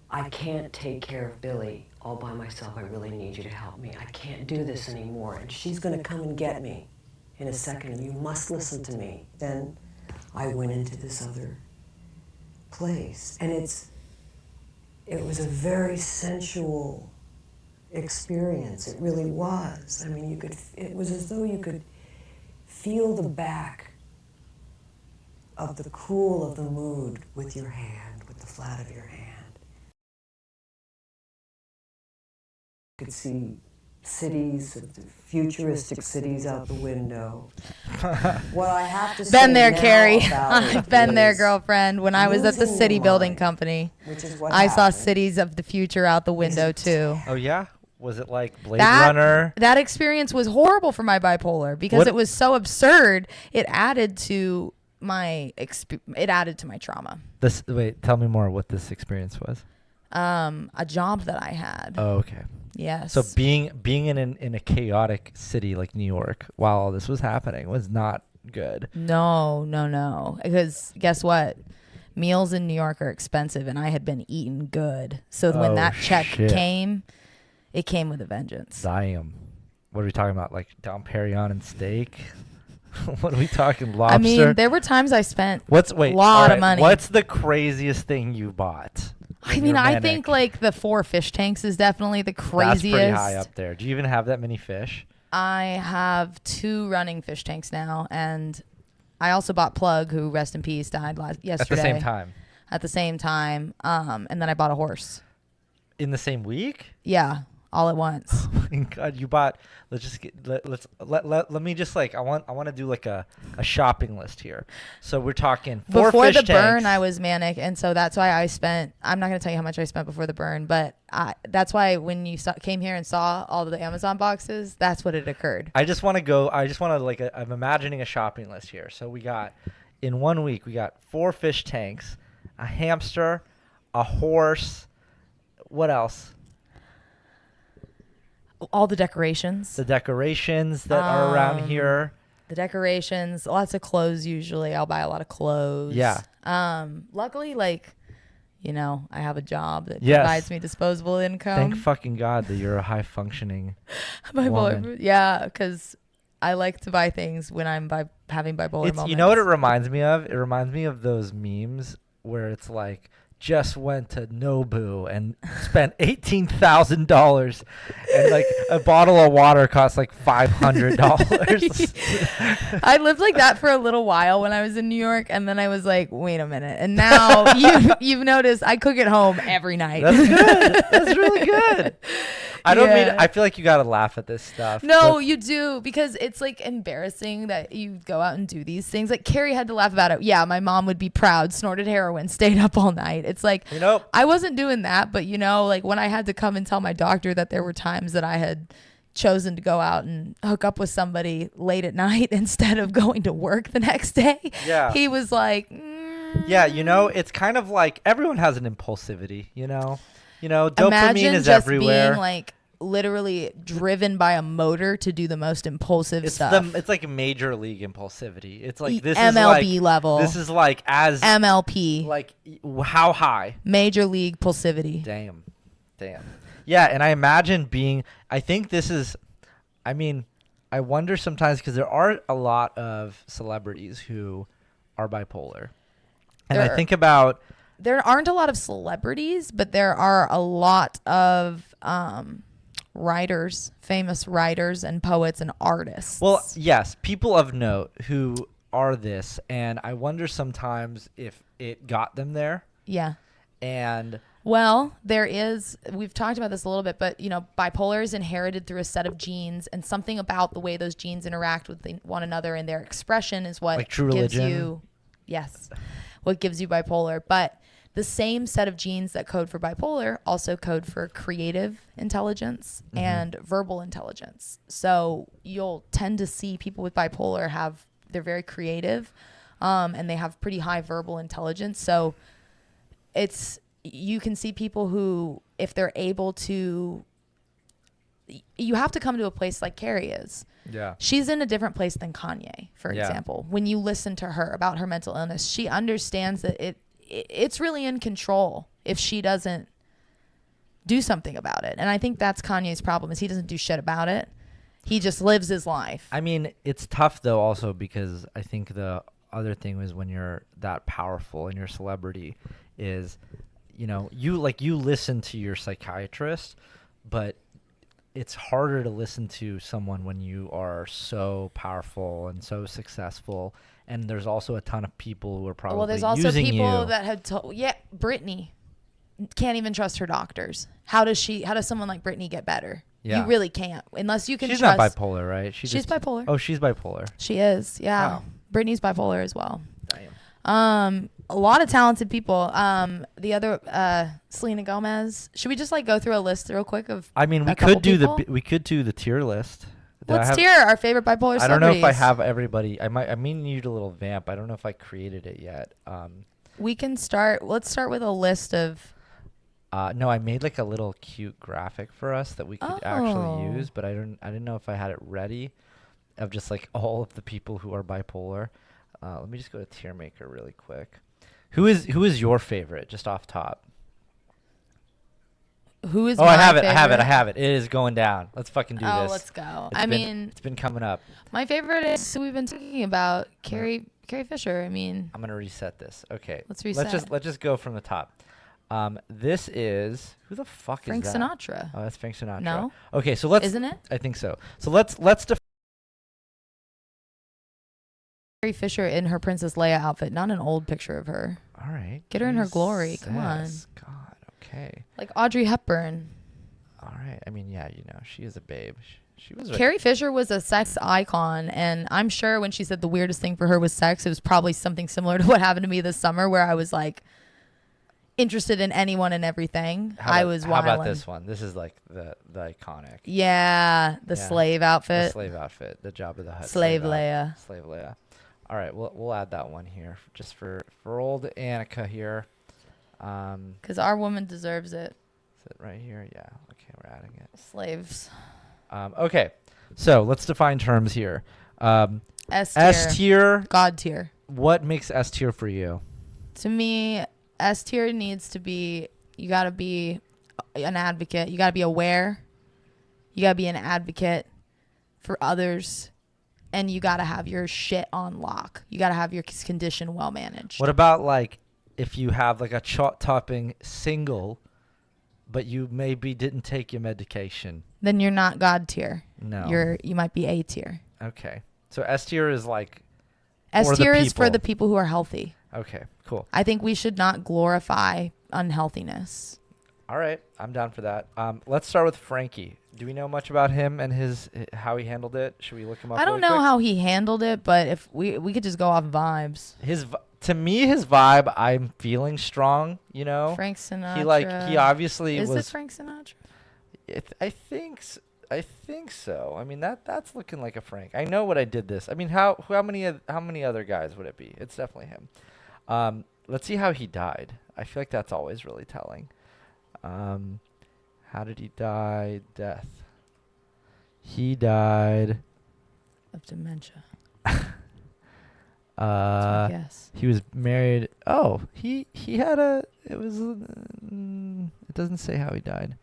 I can't take care of Billy all by myself. I really need you to help me. I can't do this anymore, and she's going to come and get me in a second, and you must listen to me. Then I went into this other place, and it was a very sensual experience. It really was. I mean, it was as though you could feel the back of the cool of the mood with your hand, with the flat of your hand. You could see cities, futuristic cities out the window. What I have to say
Been there,
now
Carrie.
about it
I've been there,
is
girlfriend. When I was at the
losing
city
your
building
mind,
company,
which is what
I saw
happened.
cities of the future out the window too.
Oh yeah? Was it like Blade Runner?
That experience was horrible for my bipolar because
What-
it was so absurd. It added to my trauma.
Wait, tell me more what this experience was.
A job that I had.
Oh, okay.
Yes.
So being in a chaotic city like New York while all this was happening was not good.
No. Because guess what? Meals in New York are expensive, and I had been eating good. So when
Oh,
that check
shit.
came, it came with a vengeance.
Damn. What are we talking about? Like Dom Perignon and steak? What are we talking? Lobster?
I mean, there were times I spent
Wait,
a lot
alright,
of money.
What's the craziest thing you bought?
I
when
mean,
you're
I
manic?
think like the 4 fish tanks is definitely the craziest.
That's pretty high up there. Do you even have that many fish?
I have 2 running fish tanks now, and I also bought Plug, who rest in peace, died yesterday.
At the same time?
At the same time, and then I bought a horse.
In the same week?
Yeah, all at once.
Oh my God, you bought. Let's just get. Let me just like. I want to do like a shopping list here. So we're talking 4
Before
fish
the burn,
tanks.
I was manic, and so that's why I spent. I'm not going to tell you how much I spent before the burn, but that's why when you came here and saw all of the Amazon boxes, that's what it occurred.
I just want to go. I just want to like. I'm imagining a shopping list here. So we got in 1 week we got 4 fish tanks, a hamster, a horse. What else?
All the decorations.
The decorations that are around here.
The decorations, lots of clothes usually. I'll buy a lot of clothes.
Yeah.
Luckily, like, I have a job that
Yes.
provides me disposable income.
Thank fucking God that you're a high functioning
Bipolar.
woman.
Yeah, because I like to buy things when I'm having bipolar moments.
You know what it reminds me of? It reminds me of those memes where it's like, just went to Nobu and spent $18,000 and like a bottle of water costs like $500.
I lived like that for a little while when I was in New York, and then I was like, wait a minute. And now you've noticed I cook at home every night.
That's good. That's really good. I feel like you got to laugh at this stuff.
No,
but
you do, because it's like embarrassing that you go out and do these things. Like Carrie had to laugh about it. Yeah, my mom would be proud, snorted heroin, stayed up all night. It's like, I wasn't doing that, but like when I had to come and tell my doctor that there were times that I had chosen to go out and hook up with somebody late at night instead of going to work the next day.
Yeah.
He was like,
yeah, it's kind of like everyone has an impulsivity, dopamine
imagine
is
just
everywhere.
being like literally driven by a motor to do the most impulsive stuff.
It's like major league impulsivity. It's like this
MLB
is like,
level.
This is like as
MLP.
like how high?
Major league impulsivity.
Damn. Yeah, and I imagine I think this is, I wonder sometimes because there are a lot of celebrities who are bipolar. And I think about...
There aren't a lot of celebrities, but there are a lot of writers, famous writers and poets and artists.
Well, yes, people of note who are this, and I wonder sometimes if it got them there.
Yeah.
And...
Well, we've talked about this a little bit, but bipolar is inherited through a set of genes, and something about the way those genes interact with one another and their expression is what
like True
gives
Religion?
you, yes, what gives you bipolar. But the same set of genes that code for bipolar also code for creative intelligence and verbal intelligence. So you'll tend to see people with bipolar they're very creative. and they have pretty high verbal intelligence. So you can see people who, if they're able to, you have to come to a place like Carrie is.
Yeah.
She's in a different place than Kanye, for example. When you listen to her about her mental illness, she understands that it's really in control if she doesn't do something about it. And I think that's Kanye's problem, is he doesn't do shit about it. He just lives his life.
I mean, it's tough though also because I think the other thing was when you're that powerful and your celebrity is, you know, you listen to your psychiatrist, but it's harder to listen to someone when you are so powerful and so successful. And there's also a ton of people who are probably
well, there's also
using
people
you.
that had told, Brittany can't even trust her doctors. How does someone like Brittany get better?
Yeah.
You really can't, unless you can
She's
trust.
not bipolar, right?
She's bipolar.
Oh, she's bipolar.
She is, yeah.
Wow.
Brittany's bipolar as well.
Damn.
A lot of talented people. The other, Selena Gomez. Should we just like go through a list real quick of?
I mean, we could do the tier list.
Let's tier our favorite bipolar celebrities.
I don't know if I have everybody. I may need a little vamp. I don't know if I created it yet.
We can start. Let's start with a list of.
No, I made like a little cute graphic for us that we could actually use, but I didn't know if I had it ready, of just like all of the people who are bipolar. Let me just go to Tier Maker really quick. Who is your favorite, just off top?
Who is?
Oh,
my
I have it.
favorite?
I have it. It is going down. Let's fucking do this.
Oh, let's go.
It's been coming up.
My favorite is who we've been talking about, Carrie Fisher. I mean,
I'm gonna reset this. Okay.
Let's reset.
Let's just go from the top. This is who the fuck
Frank
is that?
Sinatra.
Oh, that's Frank Sinatra.
No.
Okay, so let's.
Isn't it?
I think so. So let's define.
Carrie Fisher in her Princess Leia outfit, not an old picture of her.
All right.
Get her in her glory. Come on.
God. Okay.
Like Audrey Hepburn.
All right. I mean, yeah, you know, she is a babe. She was.
Carrie Fisher was a sex icon, and I'm sure when she said the weirdest thing for her was sex, it was probably something similar to what happened to me this summer, where I was like interested in anyone and everything.
How about this one? This is like the iconic.
Yeah, the slave outfit.
The slave outfit. The Jabba the Hutt.
Slave Leia.
Slave Leia. All right, we'll add that one here just for old Annika here.
Because our woman deserves it.
Is it right here? Yeah. Okay, we're adding it.
Slaves.
Okay, so let's define terms here.
S tier.
S tier.
God tier.
What makes S tier for you?
To me, S tier needs to be, you got to be an advocate. You got to be aware. You got to be an advocate for others. And you got to have your shit on lock. You got to have your condition well managed.
What about like if you have like a chart-topping single, but you maybe didn't take your medication?
Then you're not God tier.
No.
You might be A tier.
Okay. So S tier is like
S tier is for the people who are healthy.
Okay, cool.
I think we should not glorify unhealthiness.
All right, I'm down for that. Let's start with Frankie. Do we know much about him and how he handled it? Should we look him up?
I don't know how he handled it, but if we could just go off vibes.
To me, his vibe, I'm feeling strong. You know,
Frank Sinatra.
He obviously
is
was.
Is it Frank Sinatra?
I think so. I mean that's looking like a Frank. I know what I did this. I mean how many other guys would it be? It's definitely him. Let's see how he died. I feel like that's always really telling. How did he die? Death. He died
of dementia.
Yes. He was married. Oh, he had it was it doesn't say how he died.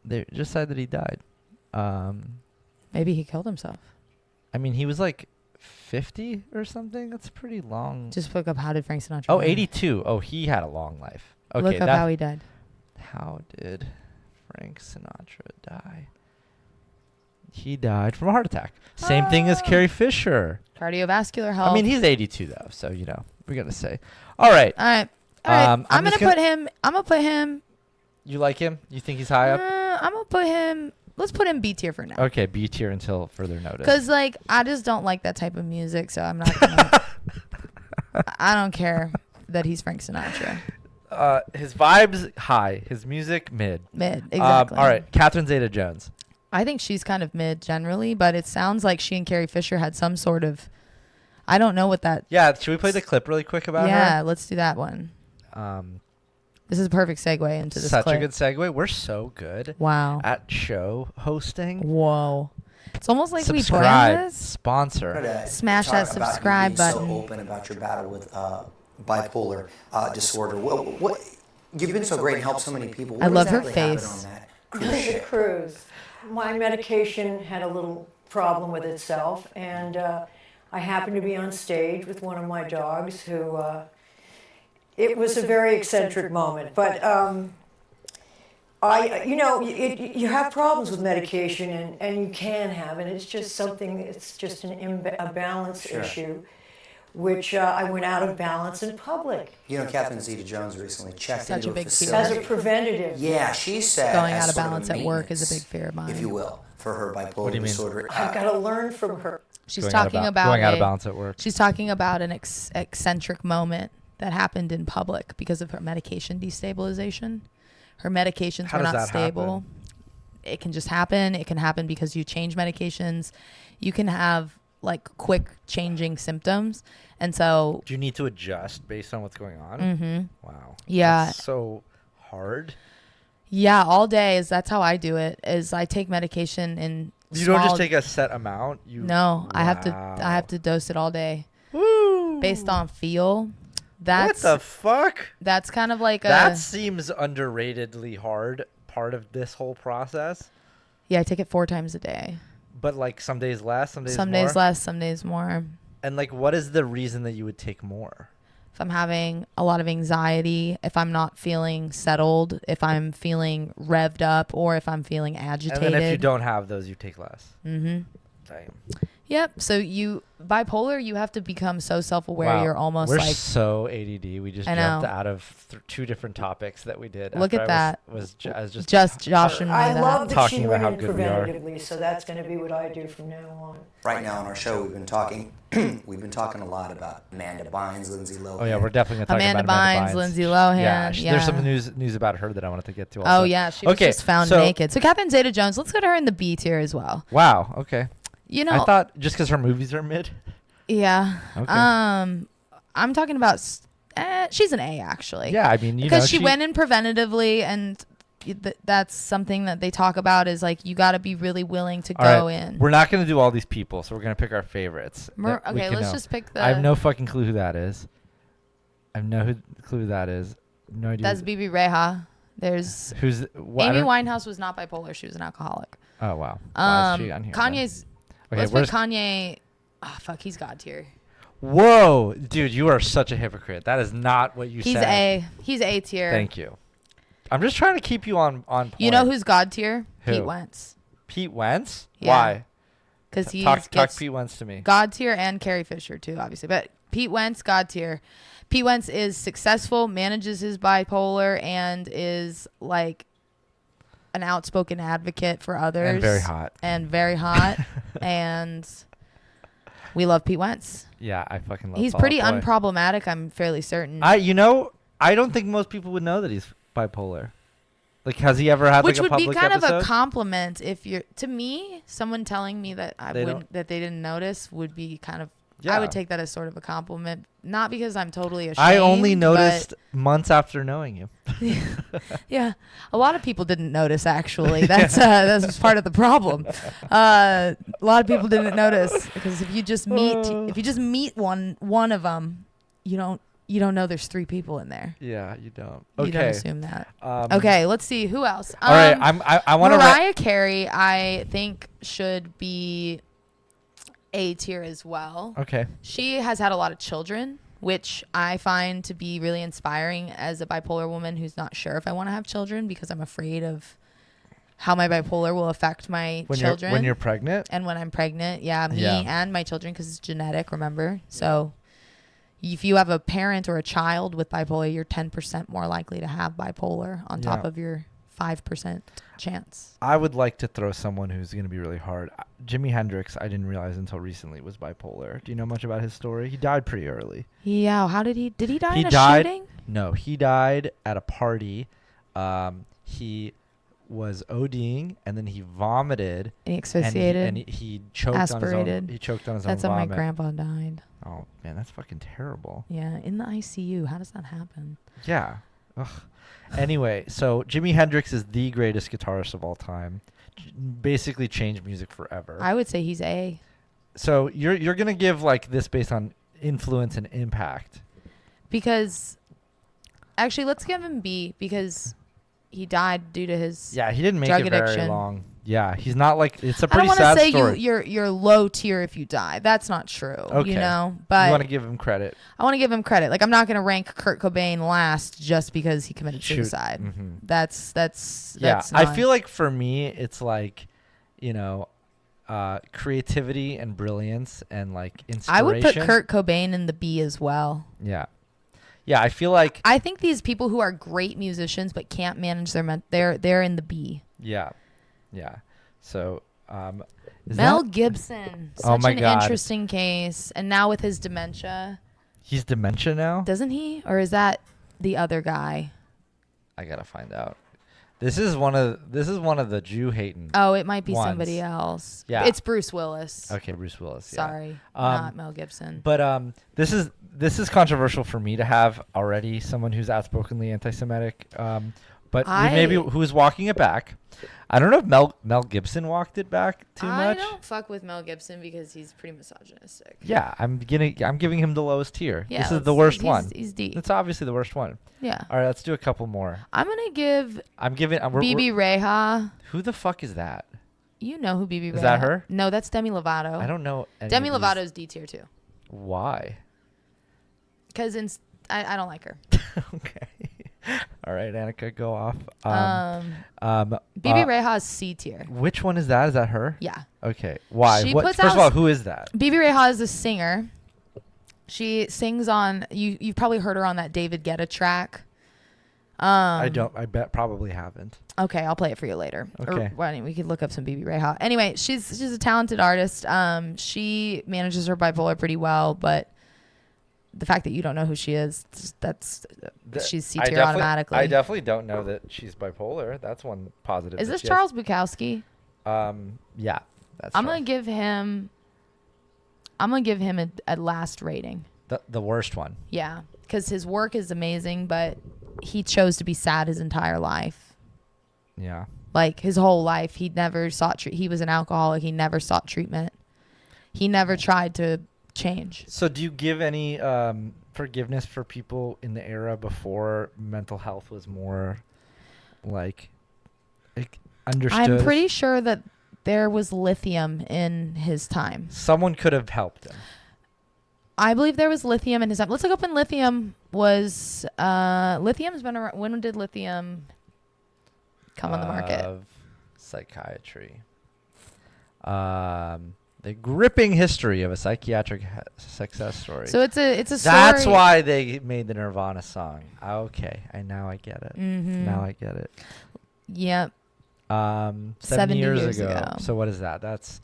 They just said that he died.
Maybe he killed himself.
I mean, he was like 50 or something. That's pretty long.
Just look up how did Frank Sinatra
die?
82.
Oh, he had a long life. Okay,
look up how he died.
How did Frank Sinatra die? He died from a heart attack. Same thing as Carrie Fisher.
Cardiovascular health.
I mean, he's 82 though, so you know we're gonna say. All right.
I'm gonna put him.
You like him? You think he's high up?
I'm gonna put him. Let's put him B tier for now.
Okay, B tier until further notice.
Because like I just don't like that type of music, so I'm not gonna. I don't care that he's Frank Sinatra.
His vibes high, his music mid.
Mid, exactly.
All right, Catherine Zeta-Jones.
I think she's kind of mid generally, but it sounds like she and Carrie Fisher had some sort of. I don't know what that.
Yeah, should we play the clip really quick about her?
Yeah, let's do that one. This is a perfect segue into this
Such
clip.
a good segue. We're so good
Wow.
at show hosting.
Whoa. It's almost like we
Subscribe.
planned this.
Sponsor.
Smash that subscribe button.
So open about your battle with bipolar disorder. What you've been so great and helped so many people. What
I love her
exactly happened
face.
on that cruise ship?
The cruise. My medication had a little problem with itself, and I happened to be on stage with one of my dogs who, it was a very eccentric moment, but you have problems with medication, and you can have, and it's just something, it's just a balance issue, which I went out of balance in public.
You know, Catherine Zeta-Jones recently checked
Such
into
a big
facility.
As a preventative.
Yeah, she said
Going
as
out of
sort
balance
a
at work is a
maintenance,
big fear of mine.
if you will, for her bipolar
do you mean?
disorder.
I've got to learn from her.
She's
Going
talking about
going out of balance at work.
She's talking about an eccentric moment that happened in public because of her medication destabilization. Her medications
How
were
does
not
that
stable.
happen?
It can just happen. It can happen because you change medications. You can have like quick changing symptoms. And so,
Do you need to adjust based on what's going on?
mhm.
Wow.
Yeah.
That's so hard.
Yeah, all day that's how I do it. Is I take medication in
You don't just
small-
take a set amount. You
No, I have
Wow.
to dose it all day
Woo.
based on feel. That's
what the fuck?
that's kind of like
That
a
seems underratedly hard part of this whole process.
yeah. I take it 4 times a day.
But like some days less, some days
Some
more.
days less, some days more.
And like, what is the reason that you would take more?
If I'm having a lot of anxiety, if I'm not feeling settled, if I'm feeling revved up, or if I'm feeling agitated.
And then if you don't have those, you take less.
Mm-hmm.
Damn.
Yep. So bipolar, you have to become so self-aware.
Wow.
You're almost
We're
like,
so ADD. We just
I
jumped
know.
out of 2 different topics that we did.
Look
after
at
I
that.
I was just
Josh and me.
I
that.
love that
Talking
she
about
went
how
in
good we are.
preventatively, so that's going to be what I do from now on.
Right now on our show, we've been talking a lot about Amanda Bynes, Lindsay Lohan.
Oh yeah, we're definitely gonna talk
Amanda
about Amanda
Bynes,
Bynes.
Lindsay Lohan.
Yeah,
Yeah.
there's some news about her that I wanted to get to. Also.
Oh yeah, she was
Okay,
just found
so-
naked. So Catherine Zeta-Jones, let's go to her in the B tier as well.
Wow. Okay.
You know,
I thought just because her movies are mid.
yeah.
Okay.
I'm talking about. She's an A actually.
Yeah, I mean,
because she went in preventatively, and that's something that they talk about is like you got to be really willing to
All
go
right,
in.
We're not gonna do all these people, so we're gonna pick our favorites. that we
Okay,
can
let's
know.
just pick the.
I have no fucking clue who that is. I have no clue who that is. No idea.
That's Bibi Reha. There's
Who's what, I
Amy
don't-
Winehouse was not bipolar; she was an alcoholic.
Oh wow. Why is she on here, then?
Kanye's.
Okay,
Let's
where's
put Kanye. Oh fuck, he's God tier.
Whoa, dude, you are such a hypocrite. That is not what you
He's
said.
A. He's A tier.
Thank you. I'm just trying to keep you on point.
You know who's God tier?
Who?
Pete Wentz.
Pete Wentz?
Yeah.
Why?
Because he's
Talk Pete Wentz to me.
God tier and Carrie Fisher too, obviously. But Pete Wentz, God tier. Pete Wentz is successful, manages his bipolar, and is like an outspoken advocate for others.
And very hot.
And very hot. And we love Pete Wentz.
Yeah, I fucking love
He's
Fall
pretty
Out Boy.
unproblematic, I'm fairly certain.
I don't think most people would know that he's bipolar. Like, has he ever had
Which
like a
would be
public
kind
episode?
of a compliment if you're, to me, someone telling me that
They
that they didn't notice would be kind of,
Yeah.
I would take that as sort of a compliment. Not because I'm totally ashamed.
I only
but-
noticed months after knowing you.
Yeah, a lot of people didn't notice. Actually, that's part of the problem. A lot of people didn't notice because if you just meet one of them, you don't know there's 3 people in there.
Yeah, you don't.
You don't
Okay.
assume that.
Um,
Okay, let's see who else.
All right, I want to.
Mariah Carey, I think should be A tier as well.
Okay.
She has had a lot of children, which I find to be really inspiring as a bipolar woman who's not sure if I want to have children because I'm afraid of how my bipolar will affect my children.
When you're pregnant.
And when I'm pregnant, yeah, me
Yeah.
and my children, because it's genetic, remember? So if you have a parent or a child with bipolar, you're 10% more likely to have bipolar on top
Yeah.
of your 5% chance.
I would like to throw someone who's going to be really hard. Jimi Hendrix, I didn't realize until recently was bipolar. Do you know much about his story? He died pretty early.
Yeah, how did he die
He
in a
died-
shooting?
No, he died at a party. He was ODing, and then he vomited.
And he asphyxiated.
And he choked
aspirated.
on his own. He choked on his
That's
own
how
vomit.
my grandpa died.
Oh man, that's fucking terrible.
Yeah, in the ICU. How does that happen?
Yeah. Ugh. Anyway, so Jimi Hendrix is the greatest guitarist of all time. Basically changed music forever.
I would say he's A.
So you're gonna give like this based on influence and impact.
Because, actually, let's give him B because he died due to his
Yeah, he didn't make
drug
it very
addiction.
long. Yeah, he's not like it's a
I
pretty
don't
sad
want to say
story.
you're low tier if you die. That's not true.
Okay.
You know,
You
but
want to give him credit.
I want to give him credit. Like I'm not going to rank Kurt Cobain last just because he committed
Shoot.
suicide.
Mhm.
That's
Yeah, I
not-
feel like for me, it's like, you know, creativity and brilliance and like inspiration.
I would put Kurt Cobain in the B as well.
Yeah, yeah. I feel like
I think these people who are great musicians but can't manage they're in the B.
yeah. So, is
Mel
that-
Gibson,
Oh
such
my
an
God.
interesting case, and now with his dementia,
he's dementia now?
doesn't he? Or is that the other guy?
I gotta find out. This is one of the Jew hating.
Oh, it might be
ones.
somebody else.
Yeah.
It's Bruce Willis.
Okay, Bruce Willis.
Sorry,
Yeah.
not Mel Gibson.
But this is controversial for me to have already someone who's outspokenly anti-Semitic. But maybe who's walking it back. I don't know if Mel Gibson walked it back too much.
I don't fuck with Mel Gibson because he's pretty misogynistic.
Yeah, I'm giving him the lowest tier.
Yeah,
this is the worst
he's-
one.
He's deep.
It's obviously the worst one.
Yeah.
All right, let's do a couple more.
I'm gonna give
I'm giving.
BB Reha.
Who the fuck is that?
You know who BB Reha
Is that her?
No, that's Demi Lovato.
I don't know. any
Demi
of these.
Lovato's D tier too.
Why?
Because I don't like her.
Okay. All right, Annika, go off.
BB Reha is C tier.
Which one is that? Is that her?
Yeah.
Okay. Why?
She
What,
puts
first of
out
all, who is that?
BB Reha is a singer. She sings on you've probably heard her on that David Guetta track.
I bet probably haven't.
Okay, I'll play it for you later.
Okay.
Or why don't we could look up some BB Reha. Anyway, she's a talented artist. She manages her bipolar pretty well, but the fact that you don't know who she is, she's C tier automatically.
I definitely don't know that she's bipolar. That's one positive.
Is
that
this
she has.
Charles Bukowski?
Yeah. That's
I'm
Charles.
gonna give him a last rating.
The worst one.
Yeah, because his work is amazing, but he chose to be sad his entire life.
Yeah.
Like his whole life, he never sought. He was an alcoholic. He never sought treatment. He never tried to change.
So do you give any forgiveness for people in the era before mental health was more like understood?
I'm pretty sure that there was lithium in his time.
Someone could have helped him.
I believe there was lithium in his time. Let's look up when lithium was. Lithium's been around. When did lithium come on the market?
Of psychiatry. The gripping history of a psychiatric success story.
So it's a story.
That's why they made the Nirvana song. Okay, now I get it.
Mhm.
Now I get it.
Yep.
70 years ago. So what is that? That's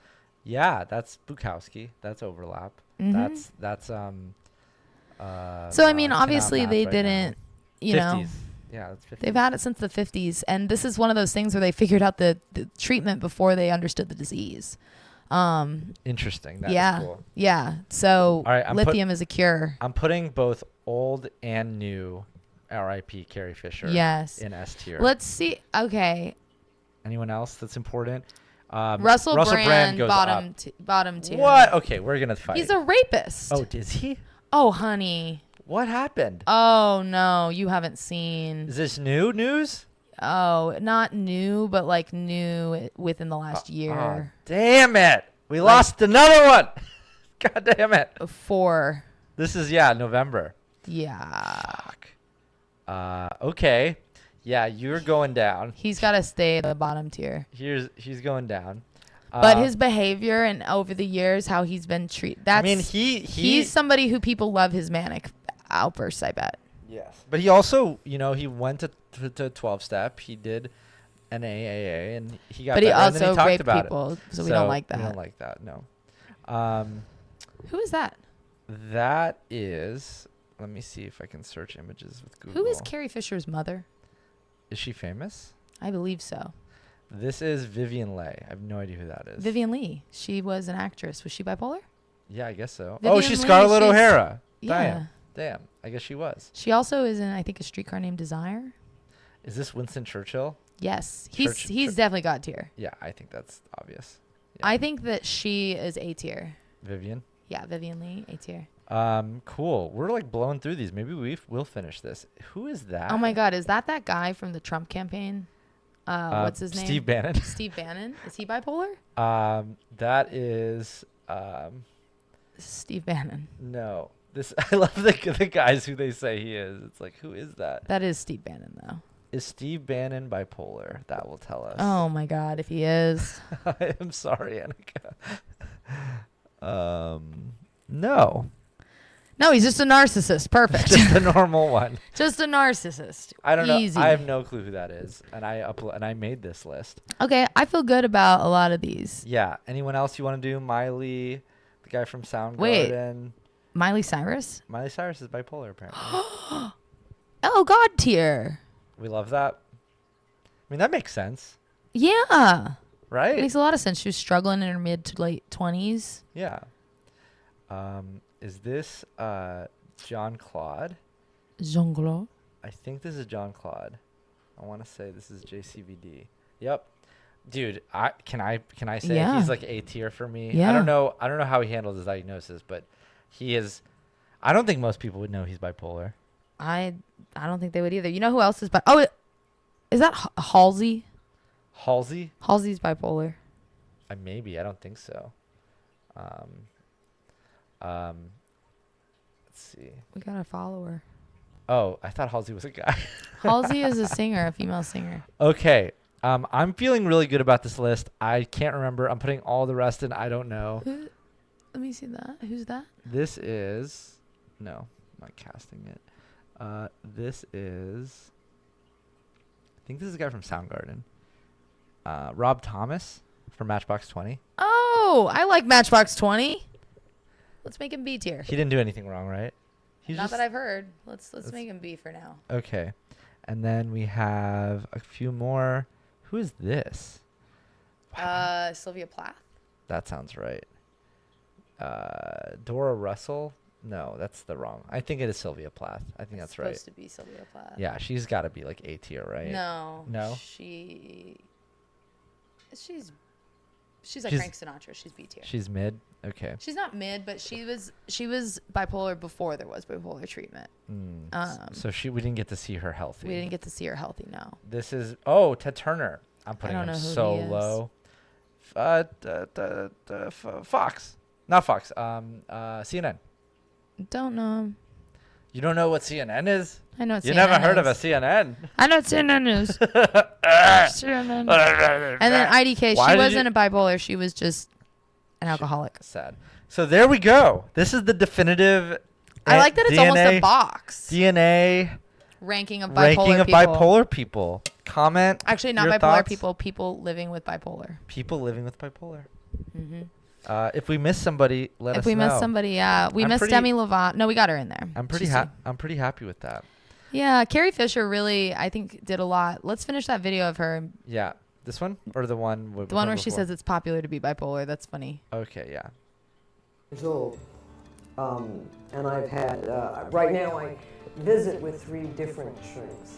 Bukowski. That's overlap.
Mhm.
That's
So I mean,
cannot
obviously
math
they
right
didn't.
now.
You know,
50s. Yeah, that's 50s.
they've had it since the 50s, and this is one of those things where they figured out the treatment before they understood the disease.
Interesting. That's
Yeah.
cool.
Yeah. So
All right,
lithium is a cure.
I'm putting both old and new R.I.P. Carrie Fisher
Yes.
in S tier.
Let's see. Okay.
Anyone else that's important?
Russell Brand
goes
bottom
up.
bottom tier.
What? Okay, we're gonna fight.
He's a rapist.
Oh, is he?
Oh, honey.
What happened?
Oh no, you haven't seen.
Is this new news?
Oh, not new, but like new within the last year.
Damn it! We lost another one. God damn it!
4.
This is November.
Yeah.
Fuck. Okay. Yeah, you're going down.
He's got to stay at the bottom tier.
He's going down.
But his behavior and over the years, how he's been treated. That's.
I mean,
he's somebody who people love his manic outbursts, I bet.
Yes. But he also, he went to 12-step. He did an AAA, and he got
But he
better, and then
also
talked
raped
about
people,
it.
so we don't like
We
that.
don't like that, no.
Who is that?
That is, let me see if I can search images with Google.
Who is Carrie Fisher's mother?
Is she famous?
I believe so.
This is Vivian Leigh. I have no idea who that is.
Vivian Leigh. She was an actress. Was she bipolar?
Yeah, I guess so.
Vivian
Oh, she's
Leigh,
Scarlett
she's-
O'Hara.
Yeah.
Damn. I guess she was.
She also is in, I think, A Streetcar Named Desire.
Is this Winston Churchill?
Yes.
Church-
He's definitely God tier.
Yeah, I think that's obvious. Yeah.
I think that she is A tier.
Vivian.
Yeah, Vivian Leigh, A tier.
Cool. We're like blowing through these. Maybe we'll finish this. Who is that?
Oh my God, is that guy from the Trump campaign? What's his name?
Steve Bannon.
Steve Bannon. Is he bipolar?
That is
Steve Bannon.
no. This I love the guys who they say he is. It's like, who is that?
That is Steve Bannon, though.
Is Steve Bannon bipolar? That will tell us.
Oh my God, if he is.
I am sorry, Annika. No.
No, he's just a narcissist. Perfect.
Just a normal one.
Just a narcissist.
I don't
Easy.
know. I have no clue who that is, and I made this list.
Okay, I feel good about a lot of these.
Yeah. Anyone else you want to do? Miley, the guy from Soundgarden.
Wait. Miley Cyrus?
Miley Cyrus is bipolar, apparently.
Oh, God tier.
We love that. I mean, that makes sense,
Yeah.
right?
It makes a lot of sense. She was struggling in her mid to late 20s.
Yeah. Is this John Claude?
Zonglo.
I think this is John Claude. I want to say this is JCVD. Yep. Dude, can I say
Yeah.
he's like A tier for me?
Yeah.
I don't know how he handles his diagnosis, but he is. I don't think most people would know he's bipolar.
I don't think they would either. You know who else is is that Halsey?
Halsey?
Halsey's bipolar.
Maybe. I don't think so. Let's see.
We got a follower.
Oh, I thought Halsey was a guy.
Halsey is a singer, a female singer.
Okay. I'm feeling really good about this list. I can't remember. I'm putting all the rest in. I don't know.
Let me see that. Who's that?
This is... No, I'm not casting it. This is... I think this is a guy from Soundgarden. Rob Thomas from Matchbox 20.
Oh, I like Matchbox 20. Let's make him B tier.
He didn't do anything wrong, right? He's
Not
just,
that I've heard. Let's make him B for now.
Okay. And then we have a few more. Who is this?
Sylvia Plath.
That sounds right. Dora Russell? No, that's the wrong. I think it is Sylvia Plath. I think that's right.
Supposed to be Sylvia Plath.
Yeah, she's got to be like A tier, right?
No.
No?
She's like Frank Sinatra. She's B tier.
She's mid? Okay.
She's not mid, but she was bipolar before there was bipolar treatment.
So we didn't get to see her healthy.
We didn't get to see her healthy, no.
This is Ted Turner. I'm putting
don't
him
know who
so
he is.
low. Fox, not Fox. CNN.
Don't know him.
You don't know what CNN is?
I know what
You
CNN
never heard of a
is.
CNN?
I know what CNN is. CNN. And then IDK,
Why
she
did
wasn't a bipolar. She was just an alcoholic.
Sad. So there we go. This is the definitive.
I like that it's almost a box.
DNA
Ranking of
bipolar people. Comment.
Actually, not
your
bipolar
thoughts.
people. People living with bipolar.
People living with bipolar. If we miss somebody, let us know.
If we miss somebody, yeah, we missed Demi Lovato. No, we got her in there.
I'm pretty happy with that.
Yeah, Carrie Fisher really, I think, did a lot. Let's finish that video of her.
Yeah, this one or the one.
The one where she says it's popular to be bipolar. That's funny.
Okay, yeah.
Years old. And I've had, right now I visit with 3 different shrinks.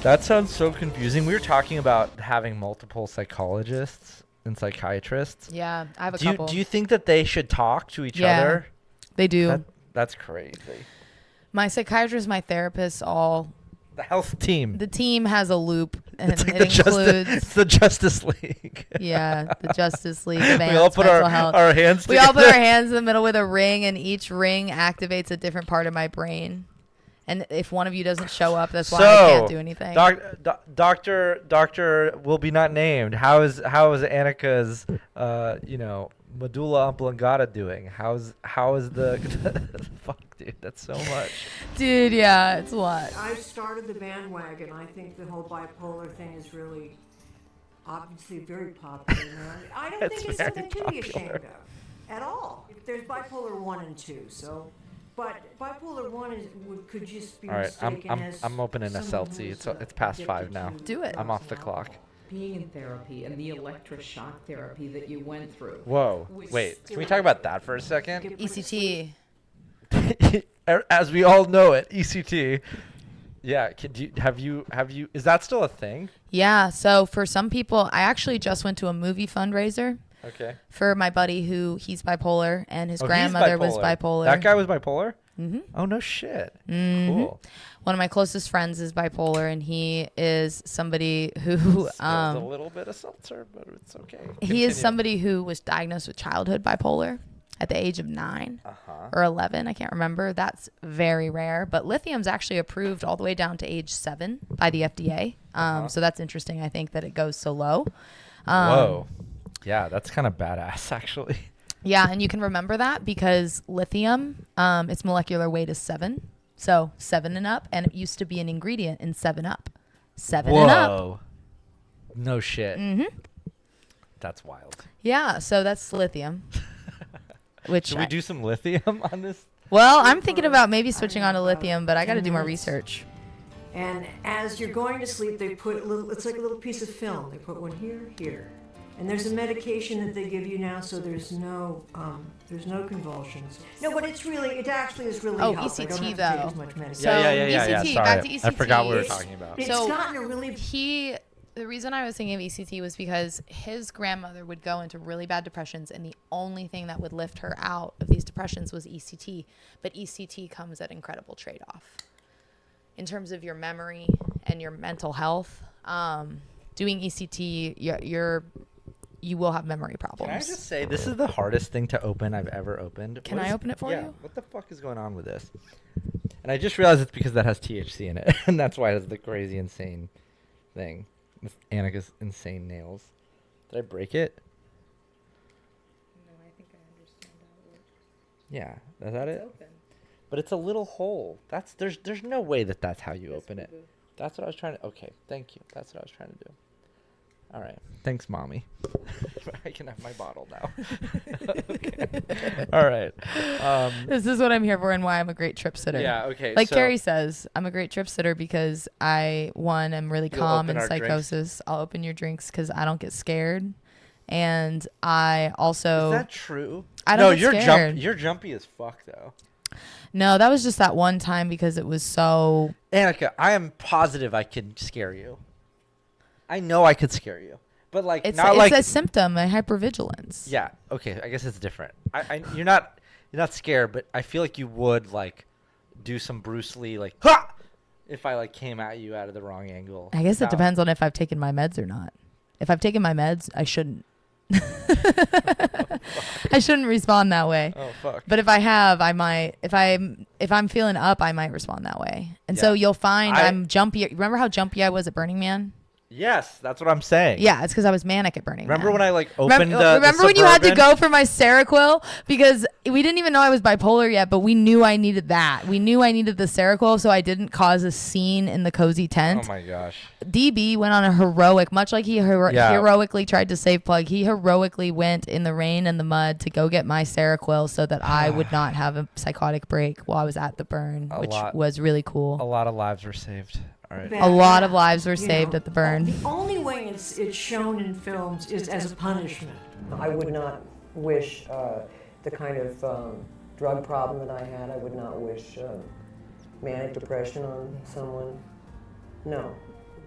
That sounds so confusing. We were talking about having multiple psychologists and psychiatrists.
Yeah, I have a couple.
Do you think that they should talk to each other?
They do.
That's crazy.
My psychiatrist, my therapist, all.
The health team.
The team has a loop, and
It's like
it includes.
it's the Justice League.
Yeah, the Justice League of
We all put
mental health.
our hands
We
together.
all put our hands in the middle with a ring, and each ring activates a different part of my brain. And if one of you doesn't show up, that's why I can't do anything.
Doctor will be not named. How is Annika's medulla oblongata doing? How is the fuck, dude? That's so much.
Dude, yeah, it's a lot.
I've started the bandwagon. I think the whole bipolar thing is really, obviously, very popular now. I don't think it's something to be ashamed of at all. There's bipolar 1 and 2, so. But bipolar 1 could just be
All right,
mistaken as
I'm opening a
someone
Celtic.
who's,
It's past
addicted
5 now.
to
Do it.
I'm off the clock.
alcohol.
being in therapy and the electroshock therapy that you went through.
Whoa. Wait, can we talk about that for a second?
ECT.
As we all know it, ECT. Yeah, have you is that still a thing?
Yeah, so for some people, I actually just went to a movie fundraiser.
Okay.
For my buddy he's bipolar and his
Oh,
grandmother was bipolar.
That guy was bipolar?
Mm-hmm.
Oh, no shit.
Mm-hmm.
Cool.
One of my closest friends is bipolar, and he is somebody who
Spilled a little bit of seltzer, but it's okay.
He is somebody who was diagnosed with childhood bipolar at the age of 9 or 11. I can't remember. That's very rare. But lithium's actually approved all the way down to age 7 by the FDA. So that's interesting, I think, that it goes so low.
Whoa. Yeah, that's kind of badass, actually.
Yeah, and you can remember that because lithium, its molecular weight is 7. So 7 and up, and it used to be an ingredient in 7-Up. 7 and up.
Whoa. No shit.
Mm-hmm.
That's wild.
Yeah, so that's lithium. Which
Should we do some lithium on this?
Well, I'm thinking about maybe switching on to lithium, but I got to do more research.
And as you're going to sleep, they put a little, it's like a little piece of film. They put one here. And there's a medication that they give you now, so there's no convulsions. No, but it actually is really helpful.
ECT
I don't have to take
though.
as much medicine.
So ECT,
Sorry.
back to ECT.
I forgot what we were talking about.
It's
So
gotten a really...
The reason I was thinking of ECT was because his grandmother would go into really bad depressions, and the only thing that would lift her out of these depressions was ECT. But ECT comes at incredible trade-off in terms of your memory and your mental health. Doing ECT, you will have memory problems.
Can I just say, this is the hardest thing to open I've ever opened.
Can I open it for you?
What the fuck is going on with this? And I just realized it's because that has THC in it, and that's why it has the crazy, insane thing. With Annika's insane nails. Did I break it?
No, I think I understand how it works.
Yeah, is that it?
Open.
But it's a little hole. There's no way that's how you open it. That's what I was trying to. Okay, thank you. That's what I was trying to do. All right. Thanks, mommy. I can have my bottle now. Okay. All right.
This is what I'm here for and why I'm a great trip sitter.
Yeah. Okay.
Like
so
Carrie says, I'm a great trip sitter because am really calm in psychosis. I'll open your drinks because I don't get scared. And I also...
Is that true?
I don't get scared.
You're jumpy as fuck, though.
No, that was just that one time because it was so...
Annika, I am positive I could scare you. I know I could scare you. But like
it's
not like
a symptom of hypervigilance.
Yeah. Okay. I guess it's different. You're not scared, but I feel like you would like do some Bruce Lee like ha! If I like came at you out of the wrong angle.
I guess it depends on if I've taken my meds or not. If I've taken my meds, I shouldn't. I shouldn't respond that way.
Oh fuck.
But if I have, I might. If I'm feeling up, I might respond that way. And so you'll find I'm jumpy. Remember how jumpy I was at Burning Man?
Yes, that's what I'm saying.
Yeah, it's because I was manic at Burning Man.
Remember when I like opened
Remember when you had to go for my Seroquel? Because we didn't even know I was bipolar yet, but we knew I needed that. We knew I needed the Seroquel so I didn't cause a scene in the cozy tent.
Oh my gosh.
DB went on a heroic, much like he heroically tried to save Plug, he heroically went in the rain and the mud to go get my Seroquel so that I would not have a psychotic break while I was at the burn, which was really cool.
A lot of lives were saved. Right.
A lot of lives were saved at the burn.
The only way it's shown in films is as a punishment. I would not wish the kind of drug problem that I had. I would not wish manic depression on someone. No.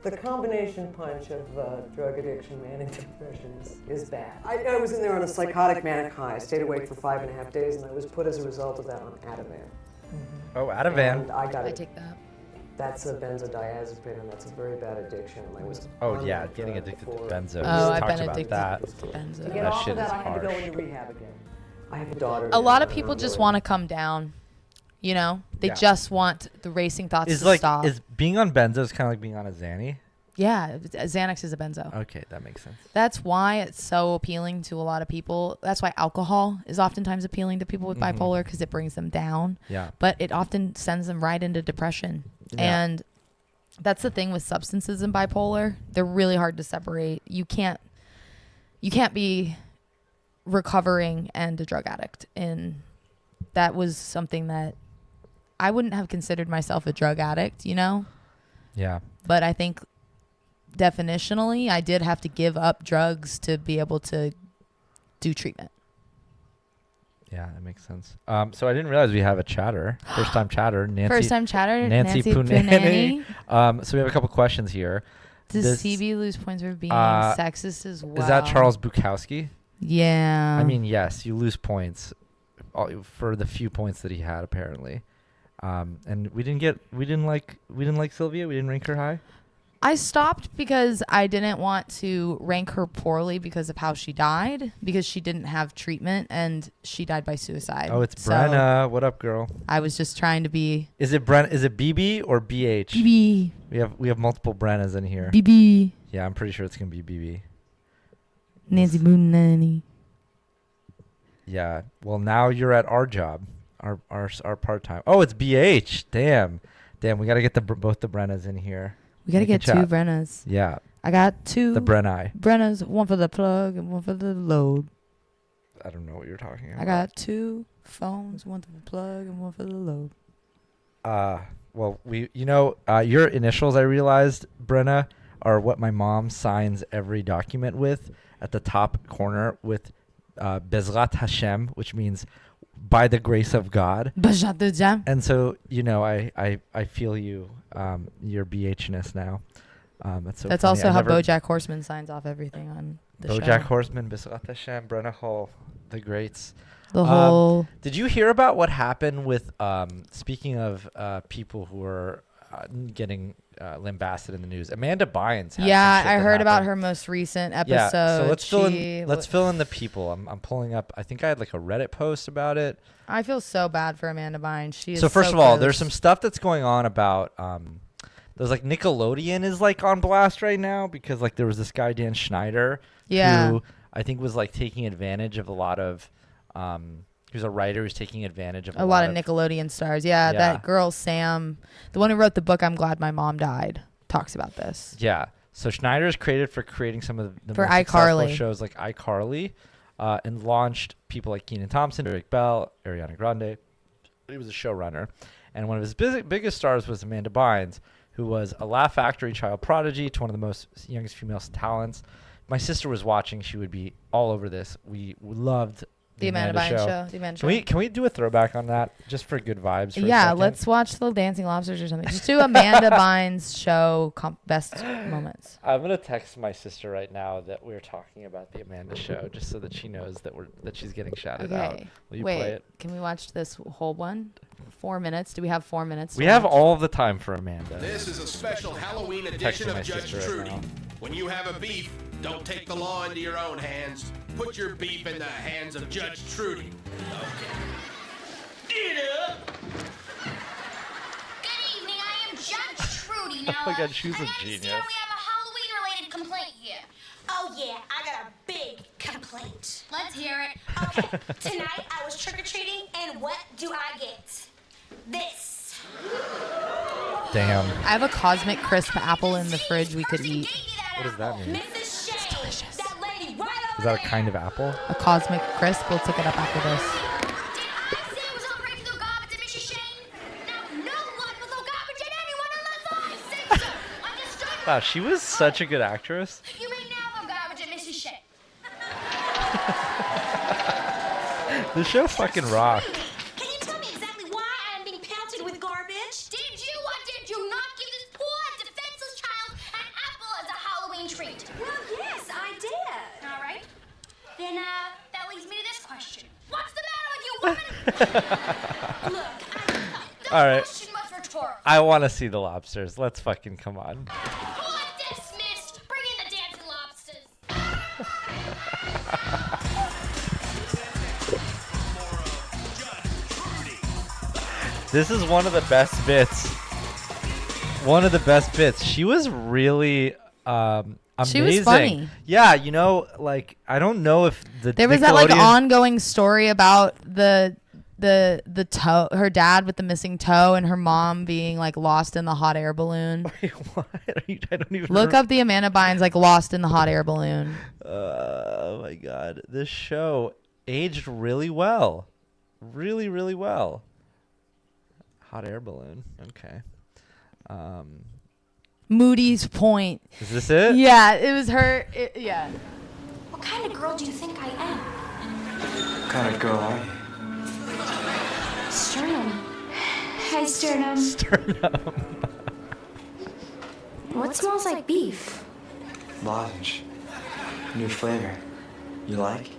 The combination punch of drug addiction, manic depression is bad. I was in there on a psychotic manic high. I stayed awake for 5.5 days, and I was put as a result of that on Ativan.
Mm-hmm. Oh, Ativan.
And I
take that.
That's a benzodiazepine, and that's a very bad addiction. And I was
getting addicted to benzo.
I've been addicted to benzo.
To get off of that, I had to go into rehab again. I have a daughter.
A lot of people just want to come down. You know, they just want the racing thoughts to stop.
Is being on benzo kind of like being on a Xanny?
Yeah, Xanax is a benzo.
Okay, that makes sense.
That's why it's so appealing to a lot of people. That's why alcohol is oftentimes appealing to people with bipolar because it brings them down. Yeah. But it often sends them right into depression. Yeah. And that's the thing with substances in bipolar. They're really hard to separate. You can't be recovering and a drug addict. And that was something that I wouldn't have considered myself a drug addict, you know?
Yeah.
But I think definitionally, I did have to give up drugs to be able to do treatment.
Yeah, that makes sense. So I didn't realize we have a chatter. First time chatter.
Nancy
Punani. So we have a couple questions here.
Does CB lose points for being sexist as well?
Is that Charles Bukowski?
Yeah.
I mean, yes, you lose points for the few points that he had apparently. And we didn't like Sylvia. We didn't rank her high.
I stopped because I didn't want to rank her poorly because of how she died, because she didn't have treatment and she died by suicide.
Oh, it's Brenna. What up, girl?
I was just trying to be.
Is it BB or BH?
BB.
We have multiple Brennas in here.
BB.
Yeah, I'm pretty sure it's gonna be BB.
Nancy Punani.
Yeah. Well, now you're at our job, our part time. Oh, it's BH. Damn. We gotta get both the Brennas in here.
We gotta get 2 Brennas.
Yeah.
I got 2.
The Brenni.
Brennas, one for the plug and one for the load.
I don't know what you're talking about.
I got 2 phones, one for the plug and one for the load.
Well, your initials, I realized, Brenna, are what my mom signs every document with at the top corner with Bezrat Hashem, which means by the grace of God. And so, I feel you, your BH-ness now. That's so
That's
funny.
also how BoJack Horseman signs off everything on the show.
BoJack Horseman, Bezrat Hashem, Brenna Hall, the greats.
The whole.
Did you hear about what happened with, speaking of people who are getting lambasted in the news, Amanda Bynes?
Yeah, I heard about her most recent episode.
Yeah, so let's fill in the people. I'm pulling up. I think I had like a Reddit post about it.
I feel so bad for Amanda Bynes. She is
so first of all,
close.
there's some stuff that's going on about there's like Nickelodeon is like on blast right now because like there was this guy Dan Schneider who I think was like taking advantage of a lot of he was a writer who's taking advantage of
a lot of Nickelodeon stars. Yeah, that girl Sam, the one who wrote the book "I'm Glad My Mom Died," talks about this.
Yeah, so Schneider is credited for creating some of the most
iCarly.
successful shows like iCarly, and launched people like Kenan Thompson, Drake Bell, Ariana Grande. He was a showrunner, and one of his biggest stars was Amanda Bynes, who was a Laugh Factory child prodigy to one of the most youngest female talents. My sister was watching; she would be all over this. We loved the Amanda Show. Can we do a throwback on that just for good vibes? For a second?
Let's watch the Dancing Lobsters or something. Just do Amanda Bynes show best moments.
I'm gonna text my sister right now that we're talking about the Amanda Show, just so that she knows that she's getting shouted out. Will you play it?
Can we watch this whole one? 4 minutes. Do we have 4 minutes?
We have all of the time for Amanda.
This is a special Halloween edition of Judge Trudy. When you have a beef, don't take the law into your own hands. Put your beef in the hands of Judge Trudy. Okay. Get up!
Good evening, I am Judge Trudy. Now,
oh my God, she's a genius.
We have a Halloween-related complaint here. Oh yeah, I got a big complaint. Let's hear it. Okay, tonight I was trick-or-treating, and what do I get? This.
Damn.
I have a Cosmic Crisp apple in the fridge we could eat.
What does that mean?
Mrs. Shane,
it's delicious.
that lady right over
Is that a
there.
kind of apple?
A Cosmic Crisp. We'll take it up after this.
Did I say it was all right to throw garbage at Mrs. Shane? Now, no one will throw garbage at anyone unless I say so. Understood?
Wow, she was such a good actress.
You may now throw garbage at Mrs. Shane.
The show fucking rocked.
Can you tell me exactly why I'm being pelted with garbage? Did you or did you not give this poor, defenseless child an apple as a Halloween treat? Well, yes, I did. All right. Then, that leads me to this question. What's the matter with you, woman? Look,
All right.
question was rhetorical.
I want to see the lobsters. Let's fucking come on.
Court dismissed. Bring in the dancing lobsters.
This is one of the best bits. One of the best bits. She was really amazing.
She was funny.
Yeah, like I don't know if
there was that like ongoing story about the toe, her dad with the missing toe, and her mom being like lost in the hot air balloon.
Wait, what? I don't even
look up the Amanda Bynes like lost in the hot air balloon.
Oh my God, this show aged really well, really, really well. Hot air balloon. Okay.
Moody's Point.
Is this it?
Yeah, it was her. Yeah.
What kind of girl do you think I am?
What kind of girl are you?
Sternum. Hi, Sternum.
Sternum.
What smells like beef?
Lozenge. New flavor. You like?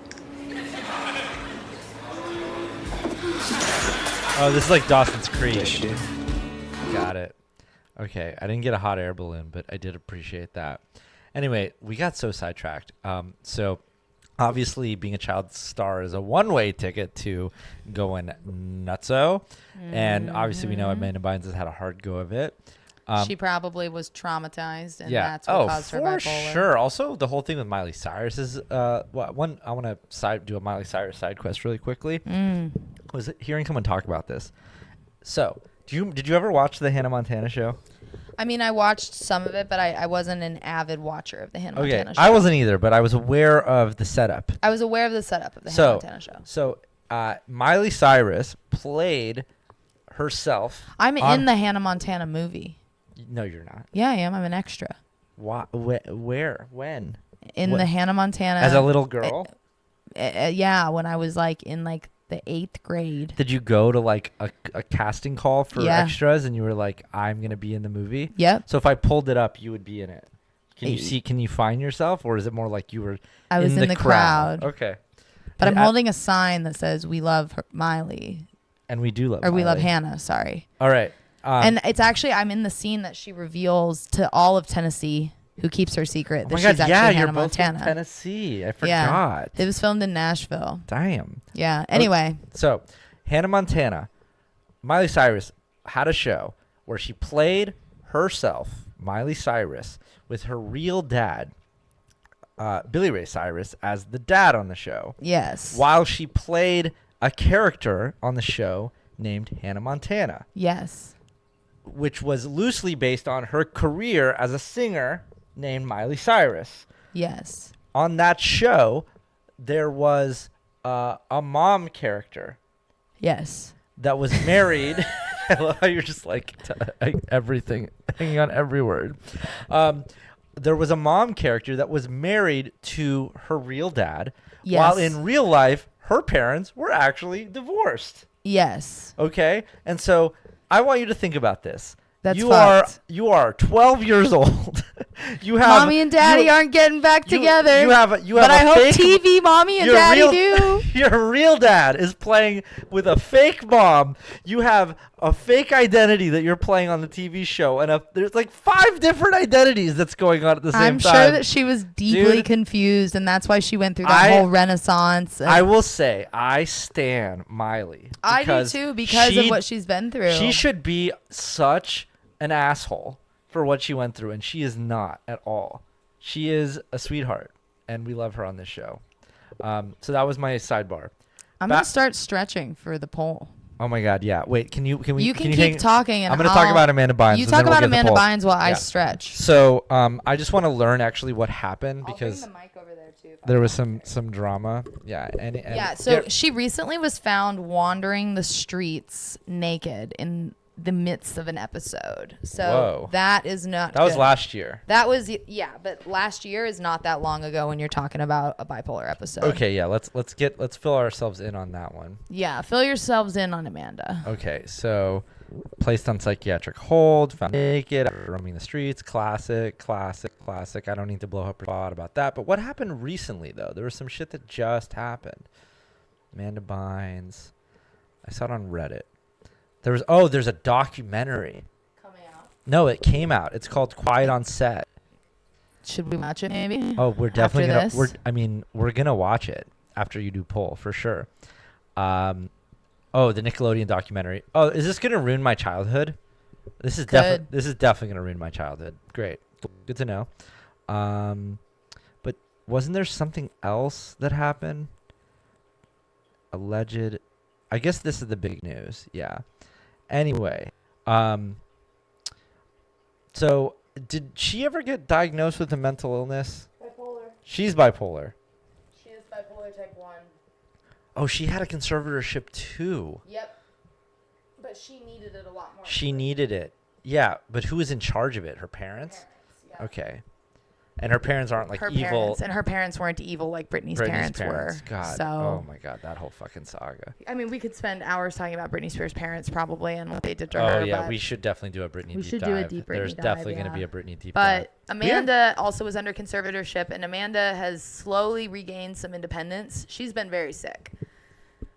Oh, this is like Dawson's Creek.
Yes, you do.
Got it. Okay, I didn't get a hot air balloon, but I did appreciate that. Anyway, we got so sidetracked. So obviously being a child star is a one-way ticket to going nutso. And obviously we know Amanda Bynes has had a hard go of it.
She probably was traumatized, and
Yeah.
that's what caused her
for
bipolar.
sure. Also, the whole thing with Miley Cyrus is one. I want to do a Miley Cyrus side quest really quickly. Was hearing someone talk about this. So, did you ever watch the Hannah Montana show?
I mean, I watched some of it, but I wasn't an avid watcher of the Hannah Montana show.
I wasn't either, but I was aware of the setup.
I was aware of the setup of the Hannah Montana show.
So, Miley Cyrus played herself.
I'm in the Hannah Montana movie.
No, you're not.
Yeah, I am. I'm an extra.
Why, where? When?
In the Hannah Montana.
As a little girl?
Yeah, when I was like in like the 8th grade.
Did you go to like a casting call for
Yeah.
extras and you were like, I'm going to be in the movie?
Yep.
So if I pulled it up, you would be in it. Can you find yourself, or is it more like you were
I was in the crowd.
Okay.
But
And
I'm holding a sign that says "We love Miley,"
and we do love
or "We love
Miley.
Hannah." Sorry.
All right.
And it's actually I'm in the scene that she reveals to all of Tennessee, who keeps her secret,
Oh
that
my
she's
God,
actually
you're
Hannah
both from
Montana.
Tennessee. I forgot.
Yeah. It was filmed in Nashville.
Damn.
Yeah. Anyway.
So, Hannah Montana, Miley Cyrus had a show where she played herself, Miley Cyrus, with her real dad, Billy Ray Cyrus, as the dad on the show.
Yes.
While she played a character on the show named Hannah Montana.
Yes.
Which was loosely based on her career as a singer named Miley Cyrus.
Yes.
On that show, there was a mom character.
Yes.
That was married. I love how you're just like everything, hanging on every word. There was a mom character that was married to her real dad.
Yes.
While in real life, her parents were actually divorced.
Yes.
Okay? And so I want you to think about this.
That's
fucked. You are 12 years old. You have
mommy and daddy aren't getting back together.
You have
but I hope TV mommy and daddy do.
Your real dad is playing with a fake mom. You have a fake identity that you're playing on the TV show, and there's like 5 different identities that's going on at the same time.
I'm sure that she was deeply confused, and that's why she went through that whole renaissance.
I will say, I stan Miley.
I do too, because of what she's been through.
She should be such an asshole for what she went through, and she is not at all. She is a sweetheart, and we love her on this show. So that was my sidebar.
I'm gonna start stretching for the poll.
Oh my God, yeah. Wait, can you
keep talking, and
I'm gonna talk about Amanda Bynes.
You talk about Amanda Bynes while I stretch.
So I just want to learn actually what happened, because
I'll bring the mic over there too.
There was some drama. Yeah. And
so she recently was found wandering the streets naked in the midst of an episode. So that is not
That was last year.
That was but last year is not that long ago when you're talking about a bipolar episode.
Okay, yeah, let's fill ourselves in on that one.
Yeah, fill yourselves in on Amanda.
Okay, so placed on psychiatric hold, found naked, roaming the streets, classic. I don't need to blow up your spot about that. But what happened recently though? There was some shit that just happened. Amanda Bynes. I saw it on Reddit. There's a documentary.
Coming out?
No, it came out. It's called Quiet on Set.
Should we watch it maybe?
Oh, we're definitely we're gonna watch it after you do poll for sure. The Nickelodeon documentary. Oh, is this gonna ruin my childhood? This is definitely gonna ruin my childhood. Great. Good to know. But wasn't there something else that happened? Alleged. I guess this is the big news. Yeah. Anyway, so did she ever get diagnosed with a mental illness?
Bipolar.
She's bipolar.
She is bipolar type 1.
Oh, she had a conservatorship too.
Yep. But she needed it a lot more.
She needed it. Yeah, but who is in charge of it? Her parents?
Yeah.
Okay. And her parents aren't like
her
evil.
Parents, and her parents weren't evil like Britney's parents were.
God.
So,
oh my God, that whole fucking saga.
I mean, we could spend hours talking about Britney Spears' parents probably and what they did to her.
Oh yeah, we should definitely do a Britney deep dive.
We should do a deep Britney
There's
dive,
definitely going to be a Britney deep dive.
But Amanda also was under conservatorship, and Amanda has slowly regained some independence. She's been very sick.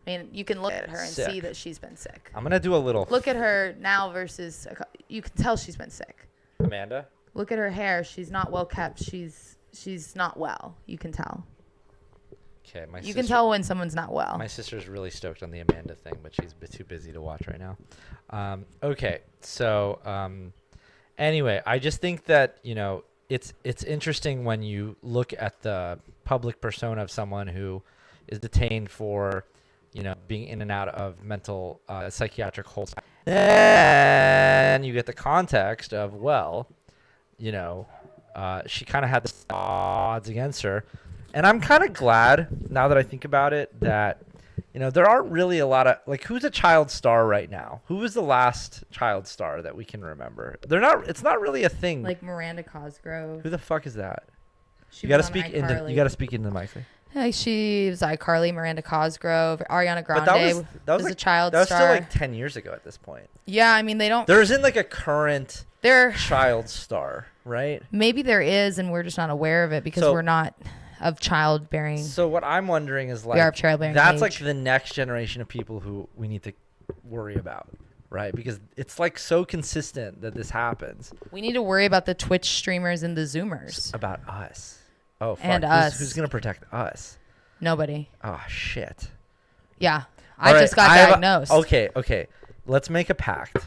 I mean, you can look at her and see that she's been sick.
I'm going to do a little...
Look at her now versus... You can tell she's been sick.
Amanda?
Look at her hair. She's not well kept. She's not well. You can tell.
Okay,
you can tell when someone's not well.
My sister's really stoked on the Amanda thing, but she's too busy to watch right now. Okay, so anyway, I just think that, you know, it's interesting when you look at the public persona of someone who is detained for, you know, being in and out of mental psychiatric holds. Then you get the context of, well, you know, she kind of had the odds against her. And I'm kind of glad, now that I think about it, that, you know, there aren't really a lot of, like, who's a child star right now? Who was the last child star that we can remember? It's not really a thing.
Like Miranda Cosgrove.
Who the fuck is that?
You
gotta speak into the mic.
Like she was iCarly, Miranda Cosgrove, Ariana Grande was a child star.
That was still like 10 years ago at this point.
Yeah, I mean,
there isn't like a current child star, right?
Maybe there is, and we're just not aware of it because we're not of childbearing.
So what I'm wondering is, like, that's like the next generation of people who we need to worry about, right? Because it's like so consistent that this happens.
We need to worry about the Twitch streamers and the Zoomers.
About us. Oh, fuck.
And us.
Who's going to protect us?
Nobody.
Oh, shit.
Yeah. I just got diagnosed.
Okay. Let's make a pact.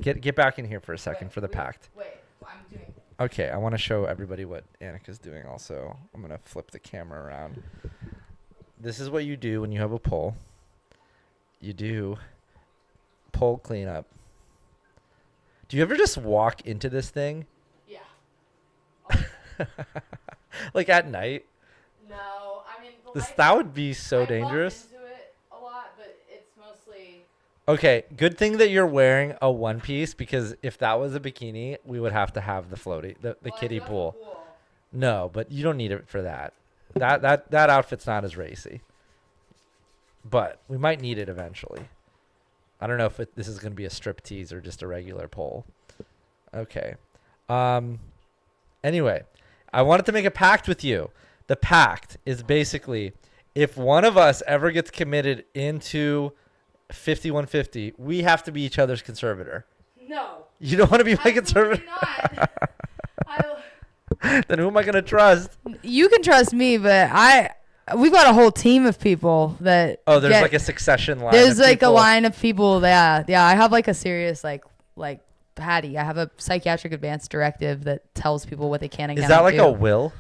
Get back in here for a second for the pact.
Wait, I'm doing...
Okay, I want to show everybody what Annika's doing also. I'm going to flip the camera around. This is what you do when you have a pole. You do pole cleanup. Do you ever just walk into this thing?
Yeah.
Like at night?
No, I mean...
That would be so dangerous.
I bump into it a lot, but it's mostly...
Okay, good thing that you're wearing a one piece, because if that was a bikini, we would have to have the floaty, the kiddie pool. No, but you don't need it for that. That outfit's not as racy. But we might need it eventually. I don't know if this is going to be a strip tease or just a regular pole. Okay. Anyway, I wanted to make a pact with you. The pact is basically, if one of us ever gets committed into 5150, we have to be each other's conservator.
No.
You don't want to be my conservator?
Not.
Then who am I going to trust?
You can trust me, but we've got a whole team of people that...
Oh, there's like a succession line.
There's like a line of people that, yeah, I have like a serious, like Patty. I have a psychiatric advance directive that tells people what they can and cannot do.
Is that like a will?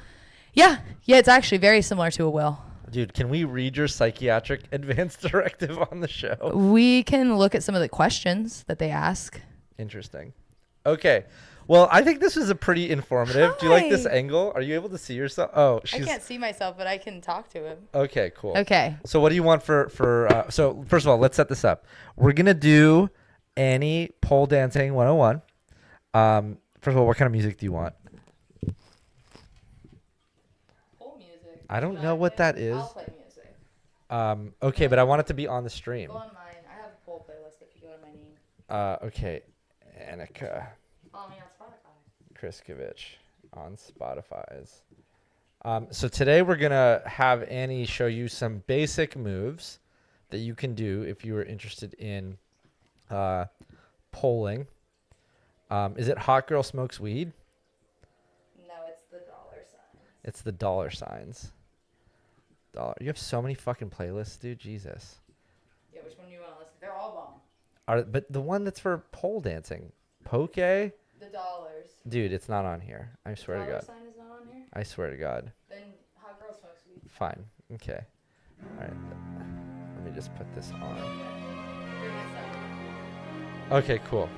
Yeah. Yeah, it's actually very similar to a will.
Dude, can we read your psychiatric advance directive on the show?
We can look at some of the questions that they ask.
Interesting. Okay. Well, I think this was a pretty informative. Hi. Do you like this angle? Are you able to see yourself? Oh,
I can't see myself, but I can talk to him.
Okay, cool.
Okay.
So what do you want for so first of all, let's set this up. We're going to do Annie Pole Dancing 101. First of all, what kind of music do you want?
Pole music.
I don't know what that is.
I'll play music.
Okay, but I want it to be on the stream.
Go on mine. I have a pole playlist if you go to my name.
Okay. Annika.
Follow me on Spotify.
Kriskovich on Spotify's. So today we're going to have Annie show you some basic moves that you can do if you are interested in polling. Is it Hot Girl Smokes Weed?
No, it's the dollar signs.
It's the dollar signs. You have so many fucking playlists, dude. Jesus.
Yeah, which one do you want to listen to? They're all bomb.
But the one that's for pole dancing. Poke? The
dollars.
Dude, it's not on here. I swear to God.
Sign is not on here?
I swear to God.
Then Hot Girl Smokes Weed.
Fine. Okay. All right. Let me just put this on. Okay, cool.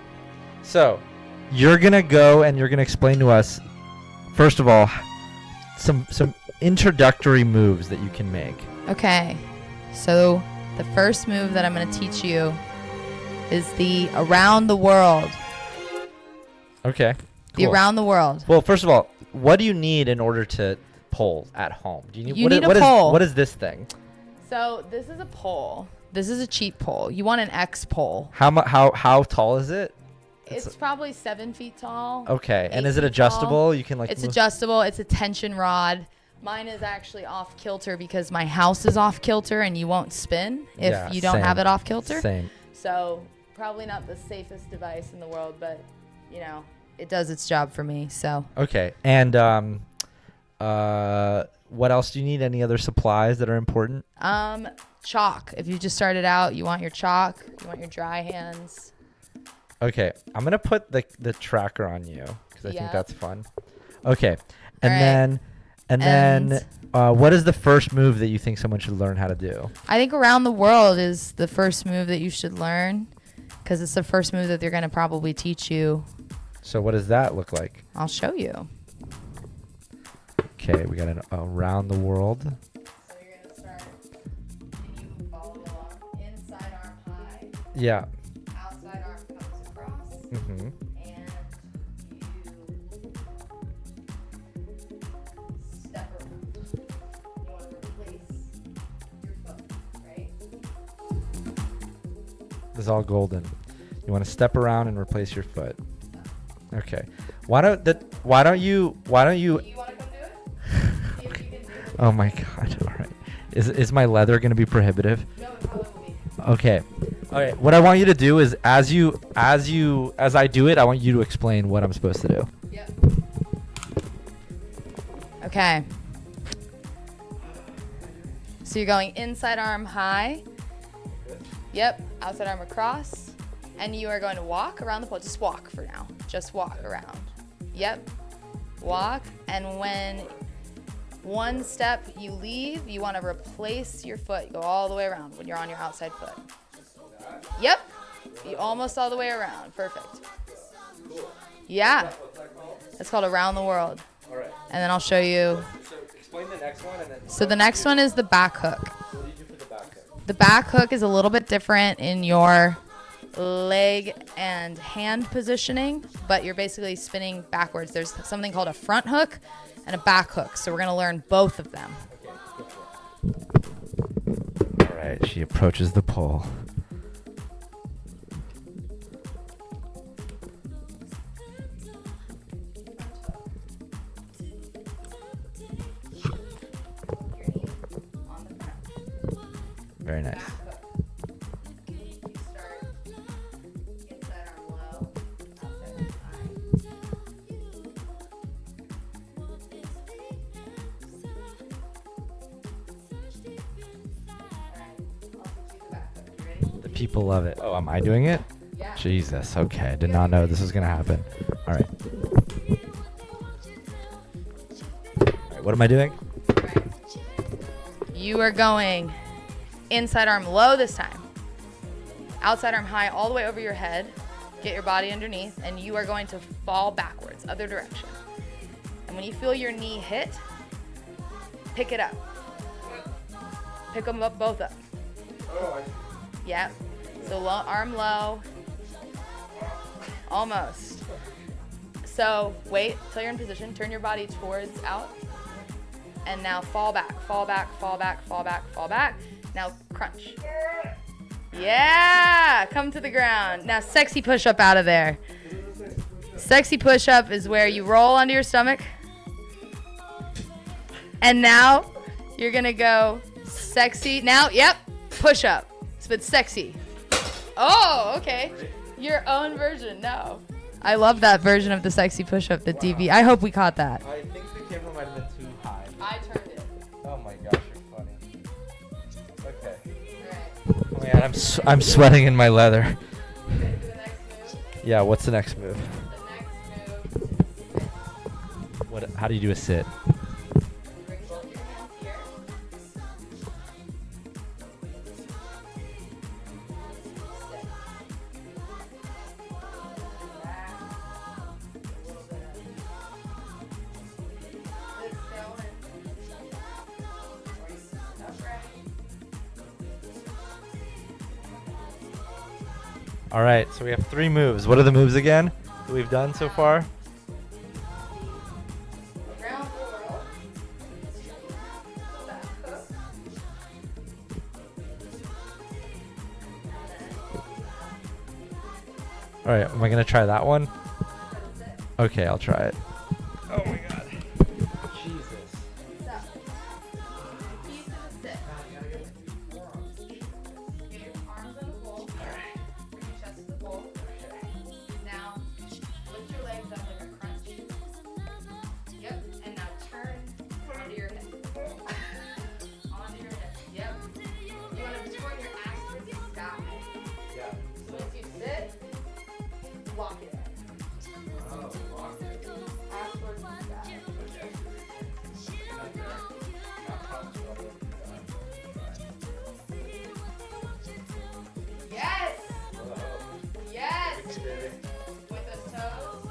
So, you're going to go and you're going to explain to us, first of all, some introductory moves that you can make.
Okay. So, the first move that I'm going to teach you is the around the world.
Okay.
The
Cool.
around the world.
Well, first of all, what do you need in order to pole at home? Do you need,
You need a pole.
What is this thing?
So this is a pole. This is a cheap pole. You want an X pole.
How tall is it?
It's probably 7 feet tall.
Okay. And
8
is it
feet
adjustable?
tall.
You can like.
It's
move-
adjustable. It's a tension rod. Mine is actually off kilter because my house is off kilter and you won't spin if
Yeah,
you don't
same.
have it off kilter.
Same.
So probably not the safest device in the world, but you know, it does its job for me. So
Okay. And what else do you need? Any other supplies that are important?
chalk. If you just started out, you want your chalk. You want your dry hands.
Okay. I'm gonna put the tracker on you because I think
Yeah.
that's fun. Okay. And
All right.
then
And-
what is the first move that you think someone should learn how to do?
I think around the world is the first move that you should learn because it's the first move that they're going to probably teach you.
So what does that look like?
I'll show you.
Okay, we got an around the world.
So you're going to start, and you follow along, inside arm high,
Yeah.
outside arm comes across,
Mm-hmm.
and you step around. You want to replace your foot, right?
This is all golden. You want to step around and replace your foot. Okay. Why don't you
You want to come do it? See if you can do it.
Oh my god. All right. Is my leather going to be prohibitive?
No, it probably will be.
Okay. All right. What I want you to do is as I do it, I want you to explain what I'm supposed to do.
Yep. Okay. So you're going inside arm high. Yep. Outside arm across. And you are going to walk around the pole. Just walk for now. Just walk around. Yep. Walk. And when one step you leave, you want to replace your foot. You go all the way around when you're on your outside foot. Yep. You almost all the way around. Perfect. Yeah. That's called around the world.
All right.
And then I'll show you.
So explain the next one and then.
So the next one is the back hook.
What do you do for the back hook?
The back hook is a little bit different in your leg and hand positioning, but you're basically spinning backwards. There's something called a front hook and a back hook. So we're going to learn both of them.
All right. She approaches the pole. Very nice. The people love it. Oh, am I doing it?
Yeah.
Jesus. Okay. I did not know this was going to happen. All right. All right. What am I doing?
You are going inside arm low this time. Outside arm high all the way over your head. Get your body underneath, and you are going to fall backwards, other direction. And when you feel your knee hit, pick it up. Pick them up, both up. Yep. So low, arm low. Almost. So wait till you're in position. Turn your body towards out. And now fall back, fall back, fall back, fall back, fall back. Now crunch. Yeah, come to the ground. Now sexy push-up out of there. Sexy push-up is where you roll onto your stomach. And now you're gonna go sexy. Now, yep, push-up. But sexy. Oh, okay. Your own version, no. I love that version of the sexy push-up, the DV. I hope we caught that.
I think the camera might have been too high.
I turned it.
Oh my gosh, you're funny. Okay. Oh man, I'm sweating in my leather. Yeah, what's the next move? What? How do you do a sit? All right, so we have 3 moves. What are the moves again? that we've done so far? All right, am I gonna try that one? Okay, I'll try it. Oh my god. Jesus.
Now, lift your legs up like a crunch. Yep, and now turn onto your hip. Onto your hip. Yep. You want to turn your ass towards the sky.
Yeah.
So once you sit, lock it in. Ass towards the sky. Yes! Yes! With those toes.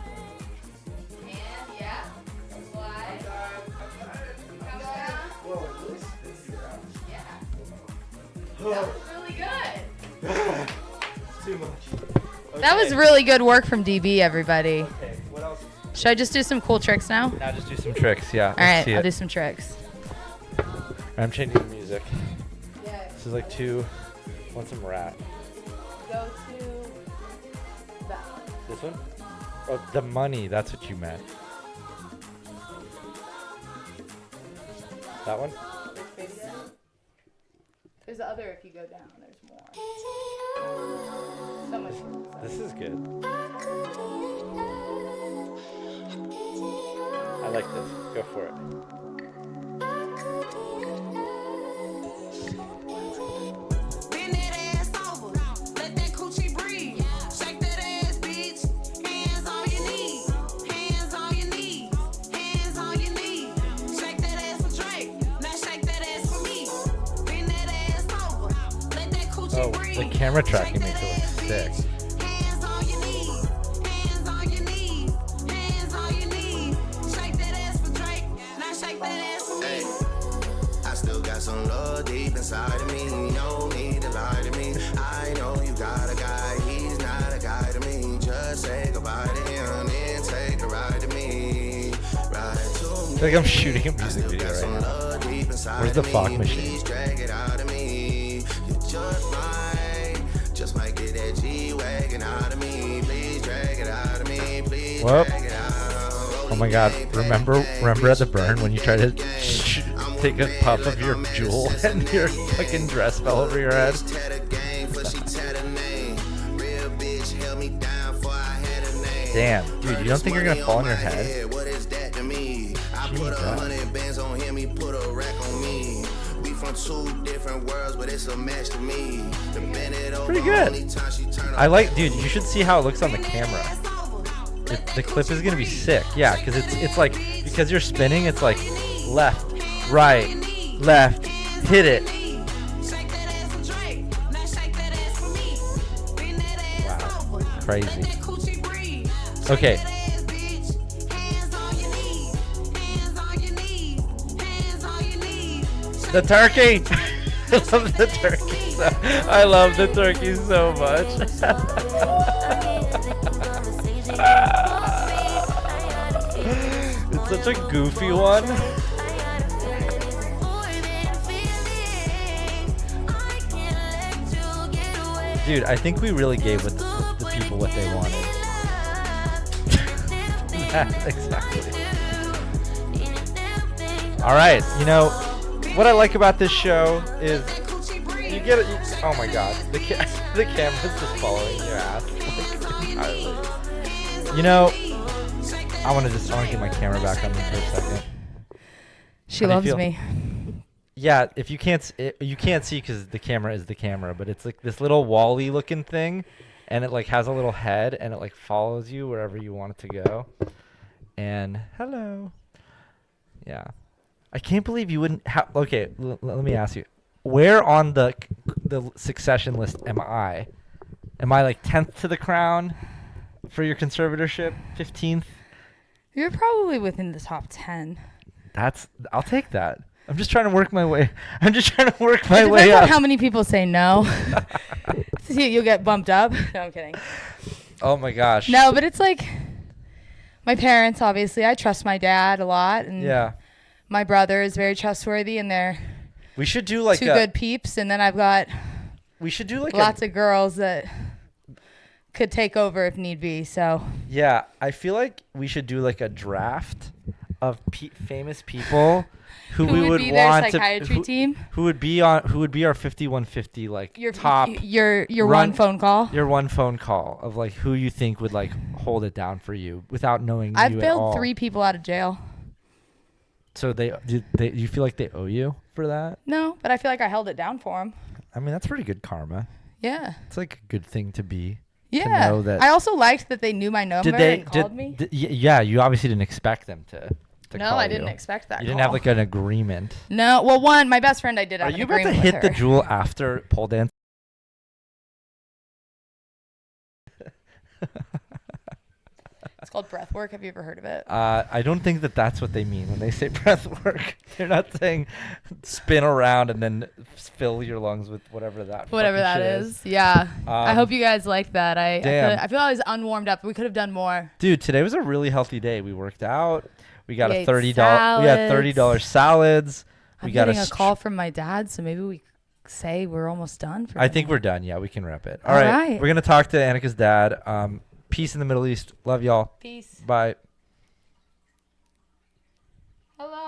And yeah. Slide. Come down. Yeah. That was really good.
Too much.
That was really good work from DB, everybody.
Okay, what else?
Should I just do some cool tricks now?
Now just do some tricks, yeah.
All right, I'll do some tricks.
I'm changing the music.
Yeah.
This is like want some rap.
Go to that.
This one? Oh, the money, that's what you meant. That one?
There's the other if you go down, there's more. So much more.
This is good. I like this. Go for it.
Bend that ass over, let that coochie breathe. Shake that ass, bitch. Hands on your knees, hands on your knees, hands on your knees. Shake that ass for Drake, now shake that ass for me. Bend that ass over, let that coochie breathe.
The camera tracking makes it look sick.
Hands on your knees, hands on your knees, hands on your knees. Shake that ass for Drake, now shake that ass for me.
I still got some love deep inside of me. No need to lie to me. I know you got a guy, he's not a guy to me. Just say goodbye to him and take a ride to me. Ride to me.
I feel like I'm shooting a music video right now. Where's the fog machine?
Please drag it out of me. You just might get that G-Wagon out of me. Please drag it out of me. Please
Whoop.
drag it out.
Oh my god, remember at the burn when you tried to take a puff of your jewel and your fucking dress fell over your head? Damn, dude, you don't think you're gonna fall on your head? Pretty good. I like, dude, you should see how it looks on the camera. The clip is gonna be sick, yeah, because it's like, because you're spinning, it's like left, right, left, hit it. Wow, crazy. Okay. The turkey! I love the turkey. I love the turkey so much. It's such a goofy one. Dude, I think we really gave the people what they wanted. Exactly. All right, you know what I like about this show is you get it. Oh my God, the camera's just following your ass like entirely. You know, I want to get my camera back on me for a second.
She loves me.
Yeah, if you can't see because the camera is the camera, but it's like this little Wall-E looking thing, and it like has a little head, and it like follows you wherever you want it to go. And hello. Yeah. I can't believe you wouldn't have. Okay, let me ask you. Where on the succession list am I? Am I like 10th to the crown for your conservatorship? 15th?
You're probably within the top 10.
I'll take that. I'm just trying to work my way. I'm just trying to work my
It
way
depends
up.
on how many people say no. See, you'll get bumped up. No, I'm kidding.
Oh my gosh.
No, but it's like My parents, obviously. I trust my dad a lot, and
Yeah.
my brother is very trustworthy, and they're
We should do like
two good peeps. And then I've got
we should do like
lots of girls that could take over if need be. So
Yeah, I feel like we should do like a draft of famous people who we
would
would
be their
want
psychiatry
to
team?
who would be our 5150 like top
your one phone call.
Your one phone call of like who you think would like hold it down for you without knowing
I've
you at all.
bailed 3 people out of jail.
So you feel like they owe you for that?
No, but I feel like I held it down for them.
I mean, that's pretty good karma.
Yeah.
It's like a good thing to be.
Yeah.
To know that.
I also liked that they knew my number and called me.
Yeah, you obviously didn't expect them to
No,
call
I didn't
you.
expect that.
You didn't have like an agreement.
No, well, my best friend I did have
Are
an
you about to
agreement
hit
with
the
her.
jewel after pole dance?
It's called breath work. Have you ever heard of it?
I don't think that's what they mean when they say breath work. They're not saying spin around and then fill your lungs with whatever that
is. Yeah. I hope you guys liked that. I feel I was unwarmed up. We could have done more.
Dude, today was a really healthy day. We worked out. We got
We ate
$30 salads.
I'm getting a call from my dad, so maybe we say we're almost done.
I think we're done. Yeah, we can wrap it.
All right.
We're gonna talk to Annika's dad. Peace in the Middle East. Love y'all.
Peace.
Bye.